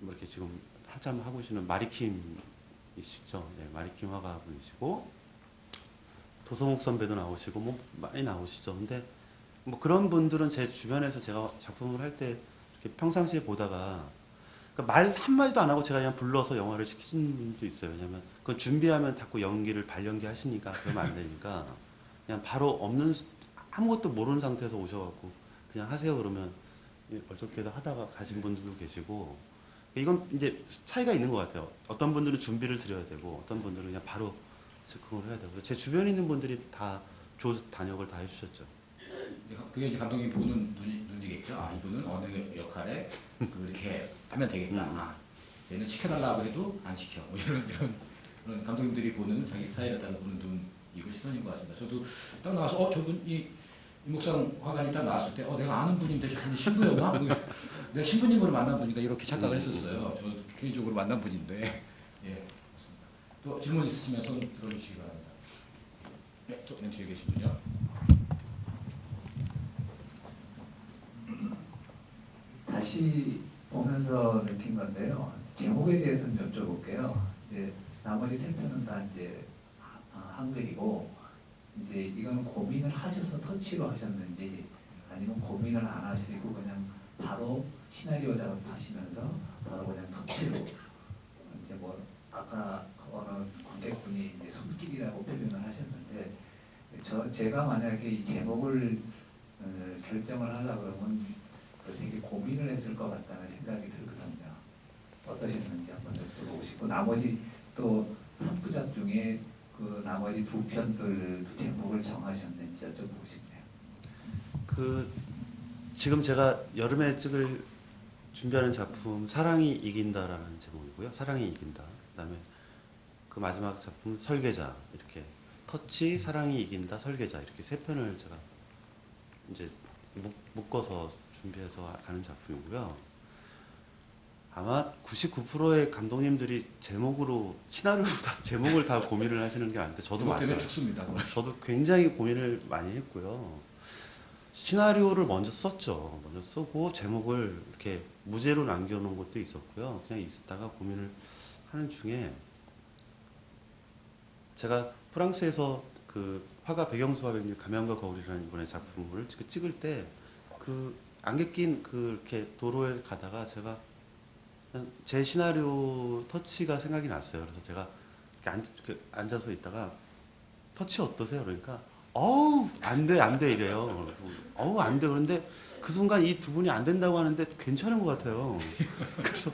뭐 이렇게 지금 한참 하고 계시는 마리킴이시죠. 네, 마리킴 화가분이시고 도성욱 선배도 나오시고 뭐 많이 나오시죠. 근데 뭐 그런 분들은 제 주변에서 제가 작품을 할 때 이렇게 평상시에 보다가 그러니까 말 한마디도 안 하고 제가 그냥 불러서 영화를 시키는 분도 있어요. 왜냐면 그 준비하면 자꾸 연기를 발연기 하시니까 그러면 안 되니까 그냥 바로 아무것도 모르는 상태에서 오셔갖고 그냥 하세요 그러면 어저께도 하다가 가신 분들도 계시고 이건 이제 차이가 있는 것 같아요. 어떤 분들은 준비를 드려야 되고 어떤 분들은 그냥 바로 그걸 해야 되고 제 주변에 있는 분들이 다 단역을 다 해주셨죠. 그게 이제 감독님 보는 눈이겠죠. 이분은 어느 역할에 그렇게 하면 되겠다. 얘는 시켜달라고 해도 안 시켜. 뭐 이런 감독님들이 보는 자기 스타일에 따라 보는 눈이고 시선인 것 같습니다. 저도 딱 나와서 저분 이목상 화가님 딱 나왔을 때 내가 아는 분인데 저분이 신부였나? 내가 신부님으로 만난 분인가 이렇게 착각을 했었어요. 저 개인적으로 만난 분인데. 예, 맞습니다. 또 질문 있으시면 손 들어주시기 바랍니다. 네, 또 뒤에 계신 분이요. 다시 보면서 느낀 건데요. 제목에 대해서는 여쭤볼게요. 이제 나머지 세 편은 다 이제 한글이고 이제 이건 고민을 하셔서 터치로 하셨는지 아니면 고민을 안 하시고 그냥 바로 시나리오 작업하시면서 바로 그냥 터치로 이제 뭐 아까 어느 관객분이 이제 손길이라고 표현을 하셨는데 제가 만약에 이 제목을 결정을 하려 그러면 되게 고민을 했을 것 같다는 생각이 들거든요. 어떠셨는지 한번 여쭤보고 싶고 나머지 또 3부작 중에 그 나머지 두 편들 제목을 정하셨는지 여쭤보고 싶네요. 지금 제가 여름에 준비하는 작품 사랑이 이긴다라는 제목이고요. 사랑이 이긴다. 그다음에 그 마지막 작품 설계자 이렇게 터치 사랑이 이긴다 설계자 이렇게 세 편을 제가 이제 묶어서 준비해서 가는 작품이고요. 아마 99%의 감독님들이 시나리오보다 제목을 다 고민을 하시는 게 아닌데 저도 마찬가지예요. 죽습니다. 저도 굉장히 고민을 많이 했고요. 시나리오를 먼저 썼죠. 먼저 쓰고 제목을 이렇게 무제로 남겨놓은 것도 있었고요. 그냥 있다가 고민을 하는 중에 제가 프랑스에서 그 화가 백영수화백님 가면과 거울이라는 이번에 작품을 찍을 때 그 안개 낀 이렇게 도로에 가다가 제가 제 시나리오 터치가 생각이 났어요. 그래서 제가 이렇게 앉아서 있다가 터치 어떠세요? 그러니까 어우 안 돼 이래요. 어우 안 돼. 그런데 그 순간 이 두 분이 안 된다고 하는데 괜찮은 것 같아요. 그래서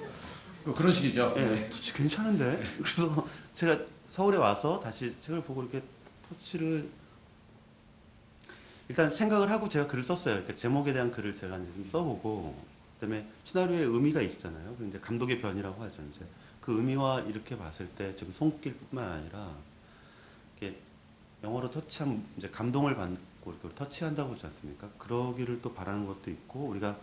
그런 식이죠. 예, 터치 괜찮은데. 그래서 제가 서울에 와서 다시 책을 보고 이렇게 터치를 일단 생각을 하고 제가 글을 썼어요. 그러니까 제목에 대한 글을 제가 이제 좀 써보고 그다음에 시나리오에 의미가 있잖아요. 이제 감독의 변이라고 하죠. 이제 그 의미와 이렇게 봤을 때 지금 손길뿐만 아니라 이렇게 영어로 터치한 이제 감동을 받고 이렇게 터치한다고 그러지 않습니까? 그러기를 또 바라는 것도 있고 우리가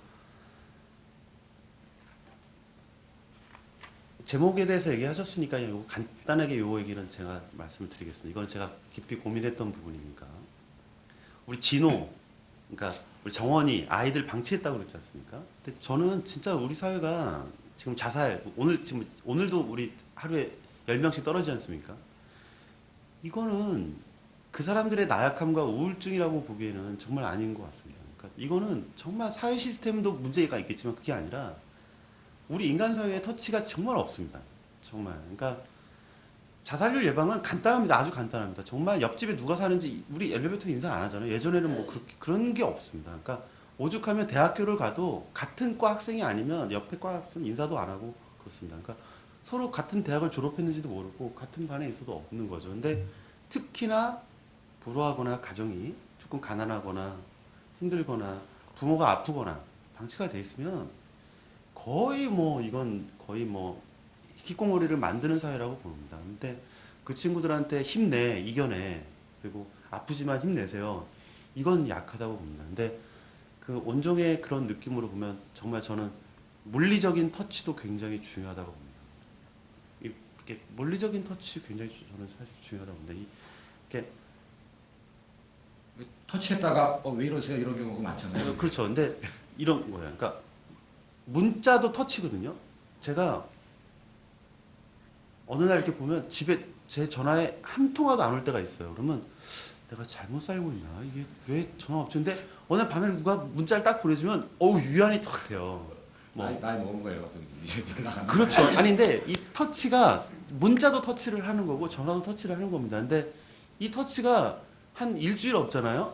제목에 대해서 얘기하셨으니까 요 간단하게 요 얘기는 제가 말씀을 드리겠습니다. 이건 제가 깊이 고민했던 부분이니까 우리 진호, 그러니까 우리 정원이 아이들 방치했다고 그랬지 않습니까? 근데 저는 진짜 우리 사회가 지금 자살 오늘도 우리 하루에 10명씩 떨어지지 않습니까? 이거는 그 사람들의 나약함과 우울증이라고 보기에는 정말 아닌 것 같습니다. 그러니까 이거는 정말 사회 시스템도 문제가 있겠지만 그게 아니라 우리 인간 사회에 터치가 정말 없습니다. 정말. 그러니까 자살률 예방은 간단합니다. 아주 간단합니다. 정말 옆집에 누가 사는지 우리 엘리베이터 인사 안 하잖아요. 예전에는 뭐 그런 게 없습니다. 그러니까 오죽하면 대학교를 가도 같은 과 학생이 아니면 옆에 과 학생 인사도 안 하고 그렇습니다. 그러니까 서로 같은 대학을 졸업했는지도 모르고 같은 반에 있어도 없는 거죠. 근데 특히나 불우하거나 가정이 조금 가난하거나 힘들거나 부모가 아프거나 방치가 돼 있으면 거의 뭐 이건 거의 뭐 희귀공허리를 만드는 사회라고 봅니다. 근데 그 친구들한테 힘내, 이겨내, 그리고 아프지만 힘내세요. 이건 약하다고 봅니다. 근데 그 온종의 그런 느낌으로 보면 정말 저는 물리적인 터치도 굉장히 중요하다고 봅니다. 이렇게 물리적인 터치 굉장히 저는 사실 중요하다고 봅니다. 이렇게 터치했다가 왜 이러세요? 이런 경우가 많잖아요. 그렇죠. 근데 이런 거예요. 그러니까 문자도 터치거든요. 제가 어느 날 이렇게 보면 집에 제 전화에 한 통화도 안 올 때가 있어요. 그러면 내가 잘못 살고 있나? 이게 왜 전화 없는데 어느 날 밤에 누가 문자를 딱 보내주면 어우 위안이 탁 돼요. 뭐 나이 먹은 거예요. 이제 나가는 그렇죠. 아닌데 이 터치가 문자도 터치를 하는 거고 전화도 터치를 하는 겁니다. 근데 이 터치가 한 일주일 없잖아요.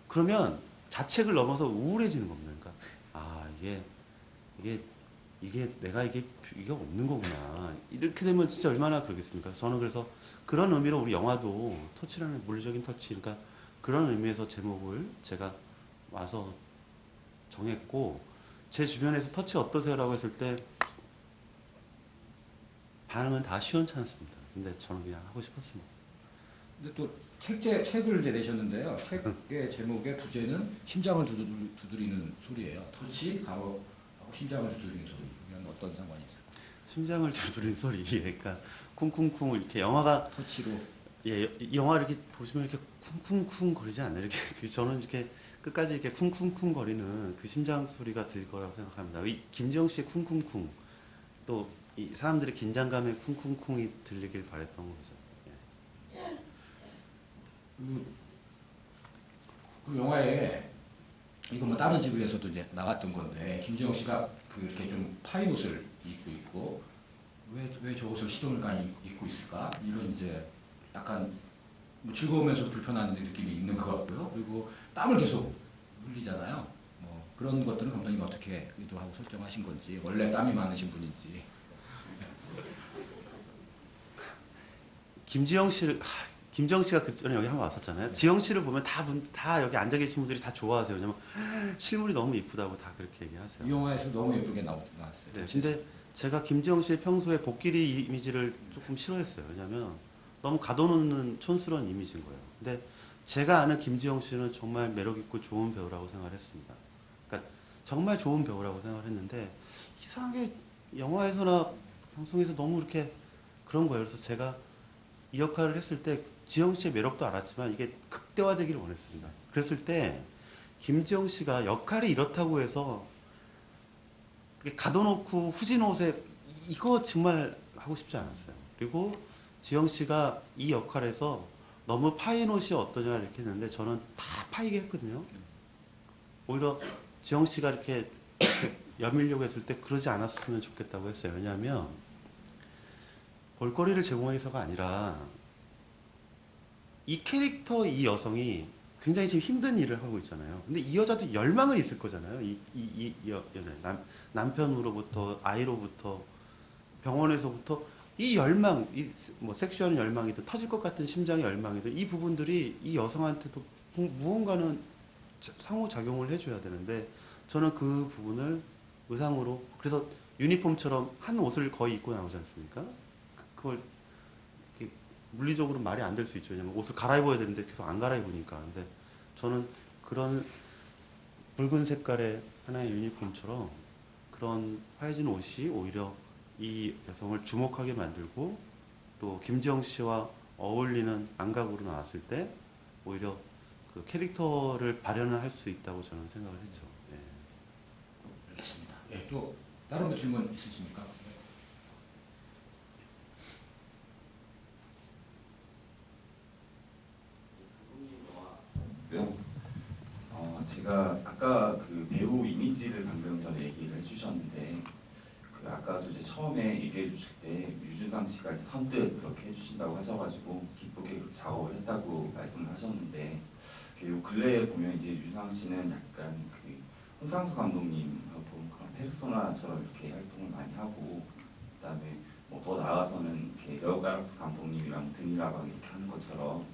그러면 자책을 넘어서 우울해지는 겁니다. 그러니까 아 이게 내가 이게 없는 거구나. 이렇게 되면 진짜 얼마나 그러겠습니까? 저는 그래서 그런 의미로 우리 영화도 터치라는 물리적인 터치, 그러니까 그런 의미에서 제목을 제가 와서 정했고 제 주변에서 터치 어떠세요라고 했을 때 반응은 다 시원찮습니다. 근데 저는 그냥 하고 싶었습니다. 근데 또 책을 이제 내셨는데요. 책의 제목의 부제는 심장을 두드리는 소리예요. 터치, 가로 심장을 두드리는 소리. 이건 어떤 상관이 있어요? 심장을 두드리는 소리. 그러니까 쿵쿵쿵 이렇게 영화가 터치로. 예, 이 영화 이렇게 보시면 이렇게 쿵쿵쿵 거리지 않나요? 이렇게 저는 이렇게 끝까지 이렇게 쿵쿵쿵 거리는 그 심장 소리가 들 거라고 생각합니다. 이 김지영 씨의 쿵쿵쿵 또 이 사람들의 긴장감의 쿵쿵쿵이 들리길 바랬던 거죠. 예. 그 영화에 이거 뭐 다른 지구에서도 이제 나왔던 건데 김지영 씨가 그 이렇게 좀 파인 옷을 입고 있고 왜 저 옷을 시동일까지 입고 있을까 이런 이제 약간 뭐 즐거우면서도 불편한 느낌이 있는 것 같고요. 그리고 땀을 계속 흘리잖아요. 뭐 그런 것들은 감독님 어떻게 의도하고 설정하신 건지 원래 땀이 많으신 분인지. 김지영 씨가 그 전에 여기 한번 왔었잖아요. 지영 씨를 보면 다 여기 앉아 계신 분들이 다 좋아하세요. 왜냐면 실물이 너무 이쁘다고 다 그렇게 얘기하세요. 이 영화에서 너무 예쁘게 나왔어요. 네, 근데 제가 김지영 씨의 평소에 복길이 이미지를 조금 싫어했어요. 왜냐면 너무 가둬놓는 촌스러운 이미지인 거예요. 근데 제가 아는 김지영 씨는 정말 매력 있고 좋은 배우라고 생각을 했습니다. 그러니까 정말 좋은 배우라고 생각을 했는데 이상하게 영화에서나 방송에서 너무 이렇게 그런 거예요. 그래서 제가 이 역할을 했을 때 지영 씨의 매력도 알았지만 이게 극대화되기를 원했습니다. 그랬을 때 김지영 씨가 역할이 이렇다고 해서 이렇게 가둬놓고 후진 옷에 이거 정말 하고 싶지 않았어요. 그리고 지영 씨가 이 역할에서 너무 파인 옷이 어떠냐 이렇게 했는데 저는 다 파이게 했거든요. 오히려 지영 씨가 이렇게 여밀려고 했을 때 그러지 않았으면 좋겠다고 했어요. 왜냐하면 볼거리를 제공해서가 아니라 이 캐릭터 이 여성이 굉장히 지금 힘든 일을 하고 있잖아요. 근데 이 여자도 열망은 있을 거잖아요. 남편으로부터 아이로부터 병원에서부터 이 열망, 뭐 섹슈얼 열망이든 터질 것 같은 심장의 열망이든 이 부분들이 이 여성한테도 무언가는 상호작용을 해줘야 되는데 저는 그 부분을 의상으로 그래서 유니폼처럼 한 옷을 거의 입고 나오지 않습니까? 그걸 이렇게 물리적으로 말이 안 될 수 있죠. 왜냐면 옷을 갈아입어야 되는데 계속 안 갈아입으니까. 근데 저는 그런 붉은 색깔의 하나의 유니폼처럼 그런 하얘진 옷이 오히려 이 여성을 주목하게 만들고 또 김지영 씨와 어울리는 안각으로 나왔을 때 오히려 그 캐릭터를 발현을 할 수 있다고 저는 생각을 했죠. 예. 알겠습니다. 예, 또 다른 거 질문 있으십니까? 제가 아까 그 배우 이미지를 방금 전에 얘기를 해주셨는데 그 아까도 이제 처음에 얘기해 주실 때 유준상 씨가 이제 선뜻 그렇게 해주신다고 하셔가지고 기쁘게 그렇게 작업을 했다고 말씀을 하셨는데 요 근래에 보면 이제 유준상 씨는 약간 그 홍상수 감독님하고 그런 페르소나처럼 이렇게 활동을 많이 하고 그다음에 뭐 더 나아가서는 이렇게 레오가르프 감독님이랑 드니라방 이렇게 하는 것처럼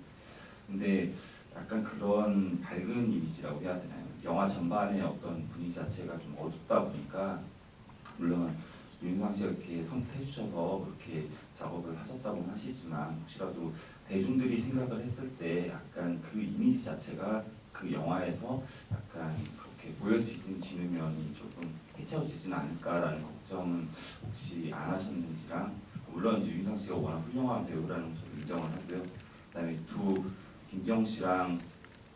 근데 약간 그런 밝은 이미지라고 해야 되나요? 영화 전반의 어떤 분위기 자체가 좀 어둡다 보니까 물론 윤상 씨가 이렇게 선택해 주셔서 그렇게 작업을 하셨다고는 하시지만 혹시라도 대중들이 생각을 했을 때 약간 그 이미지 자체가 그 영화에서 약간 그렇게 보여지는 면이 조금 해쳐지진 않을까라는 걱정은 혹시 안 하셨는지랑 물론 이제 윤상 씨가 워낙 훌륭한 배우라는 것을 인정을 하고요. 그다음에 김지영 씨랑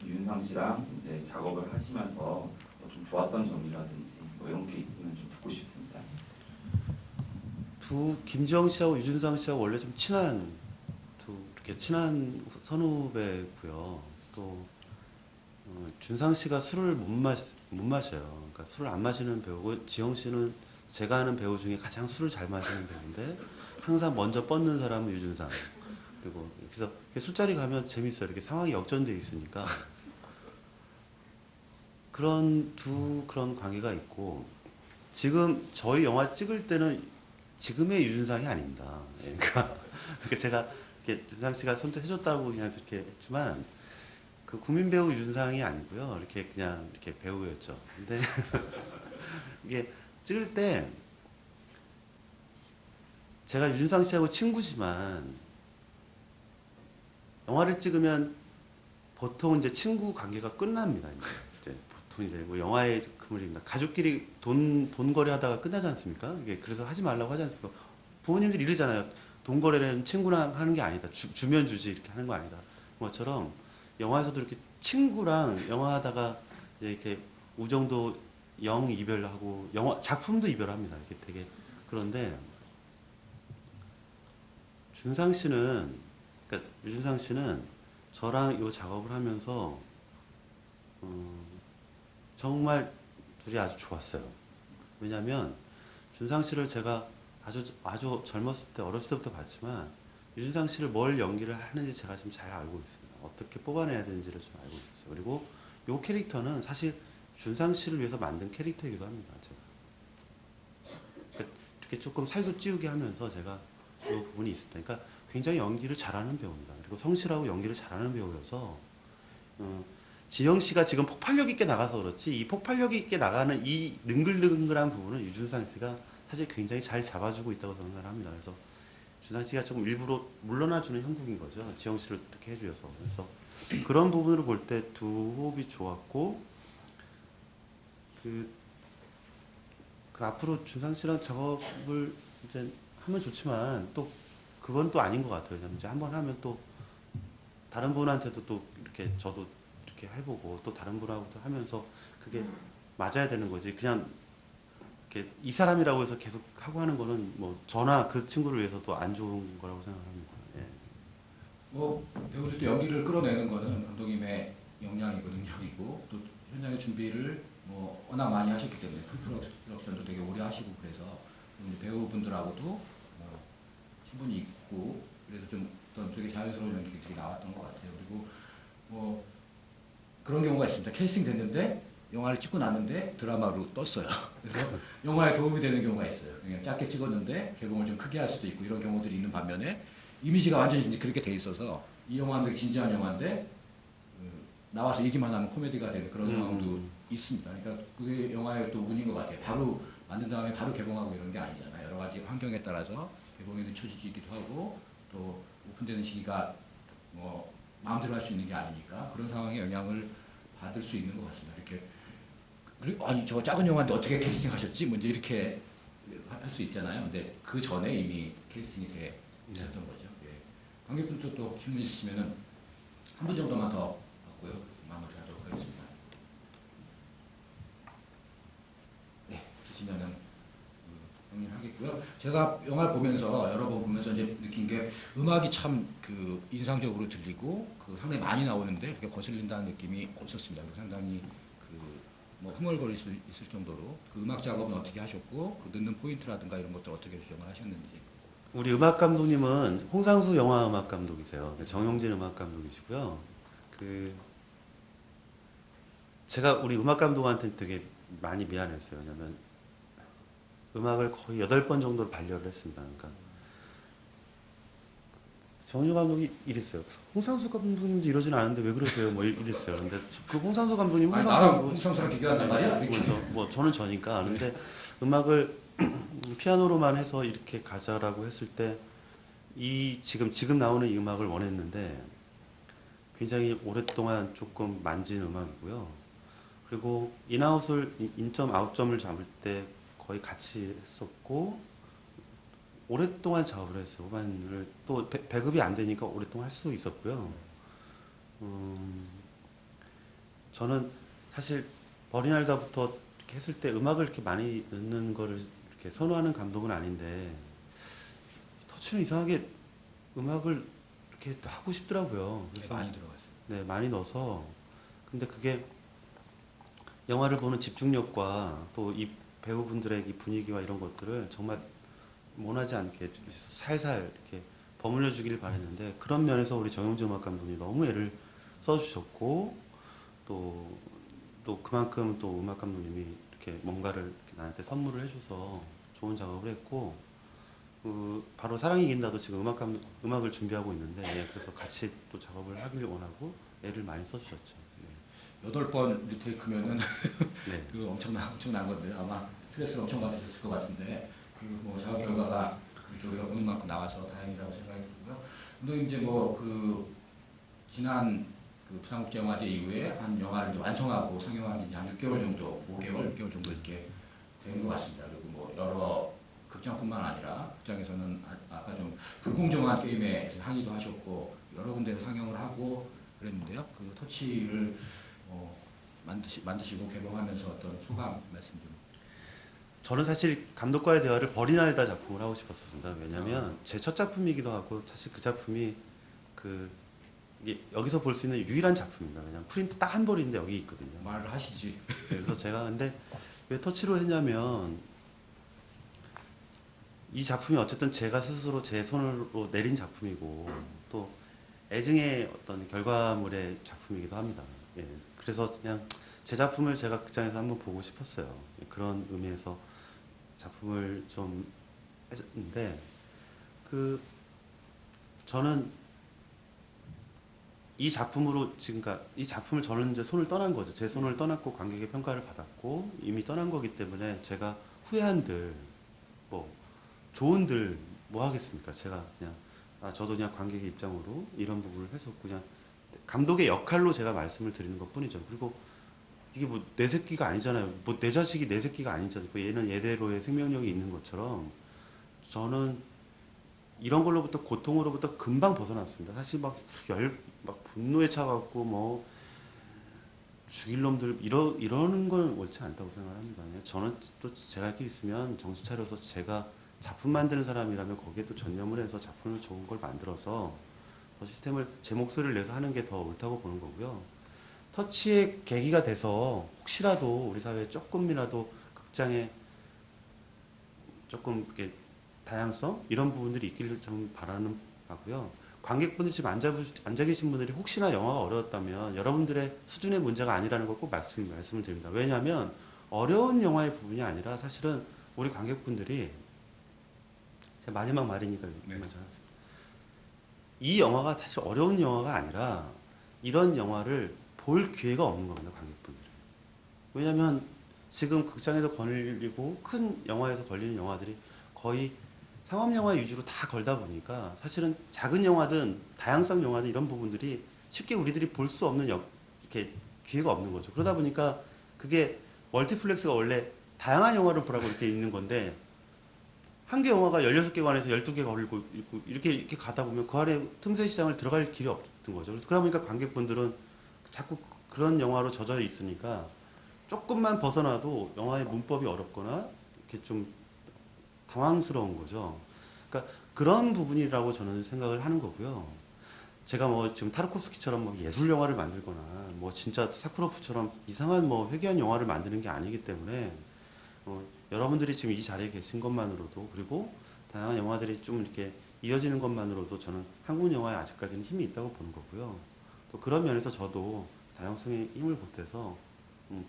윤상 씨랑 이제 작업을 하시면서 좀 좋았던 점이라든지 뭐 이런 게 있으면 좀 듣고 싶습니다. 김지영 씨하고 유준상 씨하고 원래 좀 이렇게 친한 선후배고요. 또 준상 씨가 술을 못 마셔요. 그러니까 술을 안 마시는 배우고 지영 씨는 제가 아는 배우 중에 가장 술을 잘 마시는 배우인데 항상 먼저 뻗는 사람은 유준상. 그리고 그래서 술자리 가면 재밌어요. 이렇게 상황이 역전돼 있으니까 그런 관계가 있고 지금 저희 영화 찍을 때는 지금의 유준상이 아닙니다. 그러니까 제가 이렇게 윤상 씨가 선택해줬다고 그냥 이렇게 했지만 그 국민 배우 유준상이 아니고요. 이렇게 그냥 이렇게 배우였죠. 근데 이게 찍을 때 제가 유준상 씨하고 친구지만 영화를 찍으면 보통 이제 친구 관계가 끝납니다. 이제 보통 이제 뭐 영화의 그물입니다. 가족끼리 돈 거래 하다가 끝나지 않습니까? 이게 그래서 하지 말라고 하지 않습니까? 부모님들이 이러잖아요. 돈 거래는 친구랑 하는 게 아니다. 주면 주지 이렇게 하는 거 아니다. 것처럼 영화에서도 이렇게 친구랑 영화 하다가 이렇게 우정도 영 이별하고 작품도 이별합니다. 이게 되게 그런데 준상 씨는 그러니까 유준상 씨는 저랑 이 작업을 하면서 정말 둘이 아주 좋았어요. 왜냐하면 준상 씨를 제가 아주 젊었을 때 어렸을 때부터 봤지만 유준상 씨를 뭘 연기를 하는지 제가 지금 잘 알고 있습니다. 어떻게 뽑아내야 되는지를 좀 알고 있었어요. 그리고 이 캐릭터는 사실 준상 씨를 위해서 만든 캐릭터이기도 합니다. 제가 이렇게 조금 살도 찌우게 하면서 제가 이 부분이 있습니다. 그러니까 굉장히 연기를 잘하는 배우입니다. 그리고 성실하고 연기를 잘하는 배우여서 지영 씨가 지금 폭발력 있게 나가서 그렇지 이 폭발력 있게 나가는 이 능글능글한 부분은 유준상 씨가 사실 굉장히 잘 잡아주고 있다고 생각을 합니다. 그래서 준상 씨가 조금 일부러 물러나주는 형국인 거죠. 지영 씨를 이렇게 해주셔서. 그래서 그런 부분으로 볼 때 두 호흡이 좋았고 그 앞으로 준상 씨랑 작업을 이제 하면 좋지만 또 그건 또 아닌 것 같아요. 왜냐면 이제 한번 하면 또 다른 분한테도 또 이렇게 저도 이렇게 해보고 또 다른 분하고도 하면서 그게 맞아야 되는 거지. 그냥 이렇게 이 사람이라고 해서 계속 하고 하는 거는 뭐 저나 그 친구를 위해서도 안 좋은 거라고 생각합니다. 예. 뭐 배우들 때 연기를 끌어내는 거는 감독님의 역량이고 능력이고 또 현장의 준비를 뭐 워낙 많이 하셨기 때문에 풀프로덕션도 되게 오래 하시고 그래서 배우분들하고도 뭐 친분이 있고 그래서 좀 어떤 되게 자연스러운 연기들이 나왔던 것 같아요. 그리고 뭐 그런 경우가 있습니다. 캐스팅 됐는데 영화를 찍고 났는데 드라마로 떴어요. 그래서 영화에 도움이 되는 경우가 있어요. 그냥 짧게 찍었는데 개봉을 좀 크게 할 수도 있고 이런 경우들이 있는 반면에 이미지가 완전히 이제 그렇게 돼 있어서 이 영화는 되게 진지한 영화인데 나와서 얘기만 하면 코미디가 되는 그런 상황도 있습니다. 그러니까 그게 영화의 또 운인 것 같아요. 바로 만든 다음에 바로 개봉하고 이런 게 아니잖아요. 여러 가지 환경에 따라서 개봉이 늦춰지기도 하고 또 오픈되는 시기가 뭐 마음대로 할 수 있는 게 아니니까 그런 상황에 영향을 받을 수 있는 것 같습니다. 이렇게 그리고 아니 저 작은 영화인데 어떻게 캐스팅하셨지? 먼저 이렇게 할 수 있잖아요. 근데 그 전에 이미 캐스팅이 돼 있었던 거죠. 예. 관객분도 또 질문 있으시면은 한 분 정도만 더 받고요. 마무리하도록 하겠습니다. 네, 드시면은 하겠고요. 제가 영화를 보면서 여러 번 보면서 이제 느낀 게 음악이 참 그 인상적으로 들리고 그 상당히 많이 나오는데 그렇게 거슬린다는 느낌이 없었습니다. 상당히 그 뭐 흥얼거릴 수 있을 정도로 그 음악 작업은 어떻게 하셨고 그 넣는 포인트라든가 이런 것들 어떻게 조정을 하셨는지. 우리 음악 감독님은 홍상수 영화 음악 감독이세요. 정용진 음악 감독이시고요. 그 제가 우리 음악 감독한테 되게 많이 미안했어요. 왜냐면 음악을 거의 8번 정도를 반려를 했습니다. 그러니까 정유 감독이 이랬어요. 홍상수 감독님도 이러진 않은데 왜 그러세요? 뭐 이랬어요. 근데 그 홍상수 감독님 아니, 나랑 홍상수랑 비교한단 말이야? 그래서 뭐 저는 저니까 아는데 음악을 피아노로만 해서 이렇게 가자라고 했을 때 이 지금 나오는 이 음악을 원했는데 굉장히 오랫동안 조금 만진 음악이고요. 그리고 인아웃을 인점 아웃점을 잡을 때 거의 같이 했었고 오랫동안 작업을 했어요. 후반을 또 배급이 안 되니까 오랫동안 할 수도 있었고요. 저는 사실 버리날다부터 이렇게 했을 때 음악을 이렇게 많이 넣는 거를 이렇게 선호하는 감독은 아닌데 터치는 이상하게 음악을 이렇게 하고 싶더라고요. 그래서 많이 들어갔어요. 네, 많이 넣어서 근데 그게 영화를 보는 집중력과 또 이 배우분들의 이 분위기와 이런 것들을 정말 원하지 않게 살살 이렇게 버무려 주길 바랬는데 그런 면에서 우리 정용진 음악 감독님이 너무 애를 써주셨고 또 그만큼 또 음악 감독님이 이렇게 뭔가를 이렇게 나한테 선물을 해줘서 좋은 작업을 했고 바로 사랑이 이긴다도 지금 음악을 준비하고 있는데 예, 그래서 같이 또 작업을 하길 원하고 애를 많이 써주셨죠. 네. 8번 리테이크면은 네. 그 엄청난 건데 아마 스트레스를 엄청 받으셨을 것 같은데 뭐 작업 결과가 그렇게 우리가 보는 만큼 나와서 다행이라고 생각이 들고요. 근데 이제 뭐 그 지난 그 부산국제영화제 이후에 한 영화를 이제 완성하고 상영하기 이제 한 6개월 정도, 5개월, 6개월 정도 이렇게 된 것 같습니다. 그리고 뭐 여러 극장뿐만 아니라 극장에서는 아까 좀 불공정한 게임에 항의도 하셨고 여러 군데서 상영을 하고 그랬는데요. 그 터치를 만드시고 개봉하면서 어떤 소감 말씀 좀. 저는 사실 감독과의 대화를 버리날다 작품을 하고 싶었습니다. 왜냐하면 제 첫 작품이기도 하고 사실 그 작품이 이게 여기서 볼 수 있는 유일한 작품입니다. 왜냐하면 프린트 딱 한 벌인데 여기 있거든요. 말을 하시지. 그래서 제가 근데 왜 터치로 했냐면 이 작품이 어쨌든 제가 스스로 제 손으로 내린 작품이고 또 애증의 어떤 결과물의 작품이기도 합니다. 예, 그래서 그냥 제 작품을 제가 극장에서 한번 보고 싶었어요. 그런 의미에서 작품을 좀 했는데 저는 이 작품으로 지금까지 이 작품을 저는 이제 손을 떠난 거죠. 제 손을 떠났고 관객의 평가를 받았고 이미 떠난 거기 때문에 제가 후회한들 뭐 좋은들 뭐 하겠습니까? 제가 그냥 저도 그냥 관객의 입장으로 이런 부분을 해서 그냥 감독의 역할로 제가 말씀을 드리는 것뿐이죠. 그리고 이게 뭐 내 새끼가 아니잖아요. 뭐 내 자식이 내 새끼가 아니잖아요. 얘는 얘대로의 생명력이 있는 것처럼 저는 이런 걸로부터 고통으로부터 금방 벗어났습니다. 사실 막 분노에 차갖고 뭐 죽일 놈들 이러는 건 옳지 않다고 생각합니다. 저는 또 제가 할 게 있으면 정신 차려서 제가 작품 만드는 사람이라면 거기에 또 전념을 해서 작품을 좋은 걸 만들어서 더 시스템을 제 목소리를 내서 하는 게 더 옳다고 보는 거고요. 터치의 계기가 돼서 혹시라도 우리 사회에 조금이라도 극장에 조금 이렇게 다양성 이런 부분들이 있기를 좀 바라는 바고요. 관객분들 지금 앉아 계신 분들이 혹시나 영화가 어려웠다면 여러분들의 수준의 문제가 아니라는 걸 꼭 말씀을 드립니다. 왜냐하면 어려운 영화의 부분이 아니라 사실은 우리 관객분들이 제 마지막 말이니까 네. 맞아요. 이 영화가 사실 어려운 영화가 아니라 이런 영화를 볼 기회가 없는 겁니다, 관객분들이. 왜냐하면 지금 극장에서 걸리고 큰 영화에서 걸리는 영화들이 거의 상업 영화 위주로 다 걸다 보니까 사실은 작은 영화든 다양성 영화든 이런 부분들이 쉽게 우리들이 볼 수 없는 이렇게 기회가 없는 거죠. 그러다 보니까 그게 멀티플렉스가 원래 다양한 영화를 보라고 이렇게 있는 건데 한 개 영화가 16개관에서 12개가 걸리고 있고 이렇게 가다 보면 그 안에 틈새 시장을 들어갈 길이 없던 거죠. 그러다 보니까 관객분들은 자꾸 그런 영화로 젖어 있으니까 조금만 벗어나도 영화의 문법이 어렵거나 이렇게 좀 당황스러운 거죠. 그러니까 그런 부분이라고 저는 생각을 하는 거고요. 제가 뭐 지금 타르코프스키처럼 뭐 예술 영화를 만들거나 뭐 진짜 사쿠로프처럼 이상한 뭐 회귀한 영화를 만드는 게 아니기 때문에 여러분들이 지금 이 자리에 계신 것만으로도 그리고 다양한 영화들이 좀 이렇게 이어지는 것만으로도 저는 한국 영화에 아직까지는 힘이 있다고 보는 거고요. 또 그런 면에서 저도 다양성에 힘을 보태서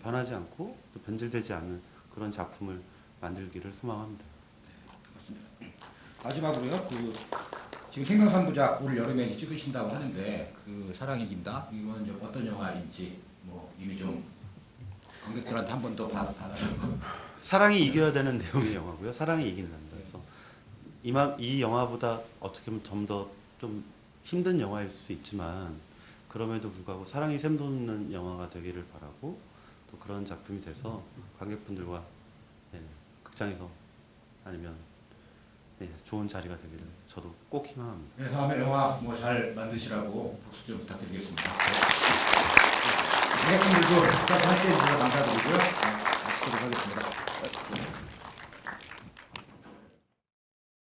변하지 않고 또 변질되지 않는 그런 작품을 만들기를 소망합니다. 마지막으로요. 지금 생각 3부작 올 여름에 찍으신다고 하는데 그 사랑이 이긴다. 이건 이제 어떤 영화인지 뭐 이미 좀 관객들한테 한 번 더 받아주고. 사랑이 이겨야 되는 내용의 영화고요. 사랑이 이긴답니다. 그래서 이 영화보다 어떻게 보면 좀 더 좀 힘든 영화일 수 있지만 그럼에도 불구하고 사랑이 샘솟는 영화가 되기를 바라고 또 그런 작품이 돼서 관객분들과 극장에서 아니면 좋은 자리가 되기를 저도 꼭 희망합니다. 네, 다음에 영화 뭐 잘 만드시라고 박수 좀 부탁드리겠습니다. 관객분들도 끝까지 함께해 주셔서 감사드리고요. 마치도록 하겠습니다.